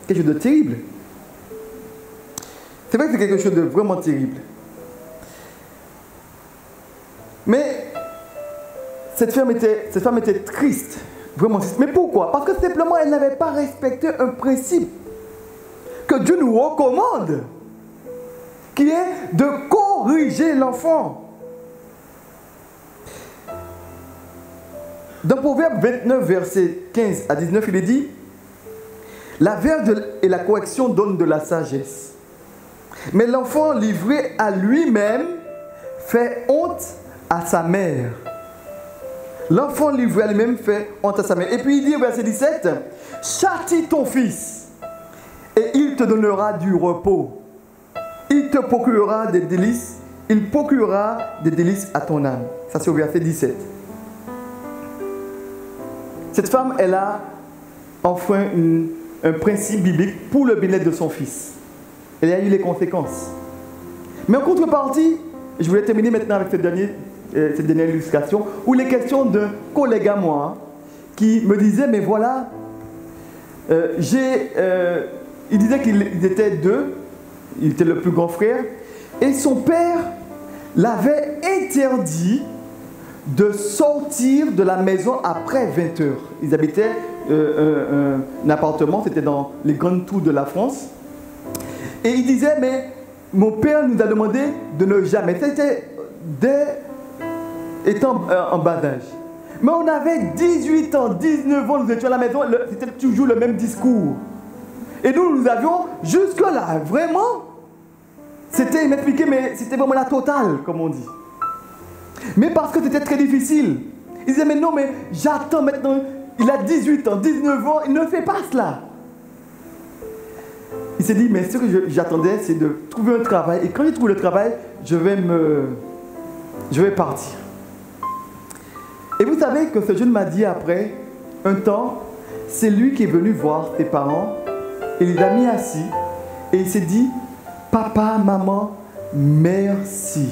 Quelque chose de terrible. C'est vrai que c'est quelque chose de vraiment terrible. Mais cette femme était triste, vraiment triste. Mais pourquoi? Parce que simplement elle n'avait pas respecté un principe que Dieu nous recommande, qui est de corriger l'enfant. Dans Proverbe 29, versets 15 à 19, il est dit, la verge et la correction donnent de la sagesse. Mais l'enfant livré à lui-même fait honte à sa mère. L'enfant livré à lui-même fait honte à sa mère. Et puis il dit au verset 17, châtie ton fils et il te donnera du repos. Il te procurera des délices. Il procurera des délices à ton âme. Ça c'est au verset 17. Cette femme, elle a enfreint un principe biblique pour le bien-être de son fils. Elle a eu les conséquences. Mais en contrepartie, je voulais terminer maintenant avec cette dernière illustration, où il est question d'un collègue à moi qui me disait, mais voilà, il disait qu'ils étaient deux, il était le plus grand frère, et son père l'avait interdit de sortir de la maison après 20 heures. Ils habitaient un appartement, c'était dans les grandes tours de la France. Et il disait, mais mon père nous a demandé de ne jamais. C'était étant en bas d'âge. Mais on avait 18 ans, 19 ans, nous étions à la maison, c'était toujours le même discours. Et nous avions jusque-là, vraiment, c'était inexpliqué, mais c'était vraiment la totale, comme on dit. Mais parce que c'était très difficile. Il disait, mais non, mais j'attends maintenant, il a 18 ans, 19 ans, il ne fait pas cela. Il s'est dit, mais ce que j'attendais, c'est de trouver un travail. Et quand il trouve le travail, je vais partir. Et vous savez que ce jeune m'a dit après, un temps, c'est lui qui est venu voir ses parents. Et il les a mis assis. Et il s'est dit, papa, maman, merci.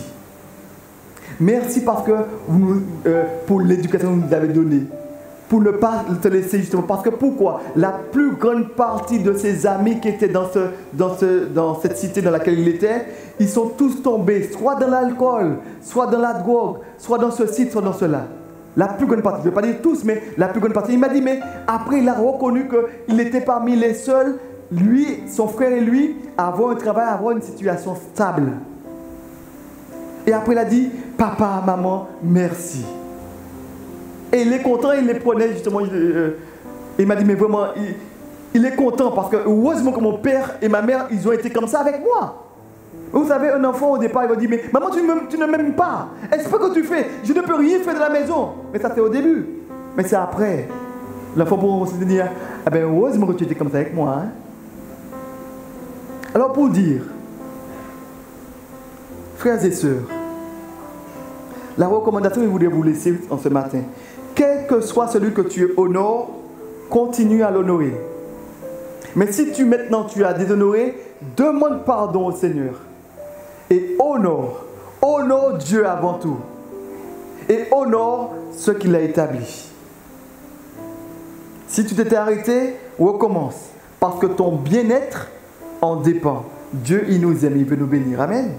Merci parce que pour l'éducation que vous nous avez donnée. Pour ne pas te laisser justement. Parce que pourquoi? La plus grande partie de ses amis qui étaient dans cette cité dans laquelle il était, ils sont tous tombés, soit dans l'alcool, soit dans la drogue, soit dans ceci, soit dans cela. La plus grande partie, je ne vais pas dire tous, mais la plus grande partie. Il m'a dit, mais après il a reconnu qu'il était parmi les seuls, lui, son frère et lui, à avoir un travail, à avoir une situation stable. Et après il a dit, papa, maman, merci. Et il est content, il les prenait justement. Il m'a dit, mais vraiment, il est content parce que heureusement que mon père et ma mère, ils ont été comme ça avec moi. Vous savez, un enfant au départ, il va dire, mais maman, tu ne m'aimes pas. Est-ce que tu fais? Je ne peux rien faire de la maison. Mais ça, c'est au début. Mais c'est après. L'enfant pourra se dire, ah ben heureusement que tu étais comme ça avec moi. Hein? Alors pour dire, frères et sœurs, la recommandation que je voudrais vous laisser en ce matin, quel que soit celui que tu honores, continue à l'honorer. Mais si maintenant tu as déshonoré, demande pardon au Seigneur. Et honore Dieu avant tout. Et honore ce qu'il a établi. Si tu t'étais arrêté, recommence. Parce que ton bien-être en dépend. Dieu, il nous aime, il veut nous bénir. Amen.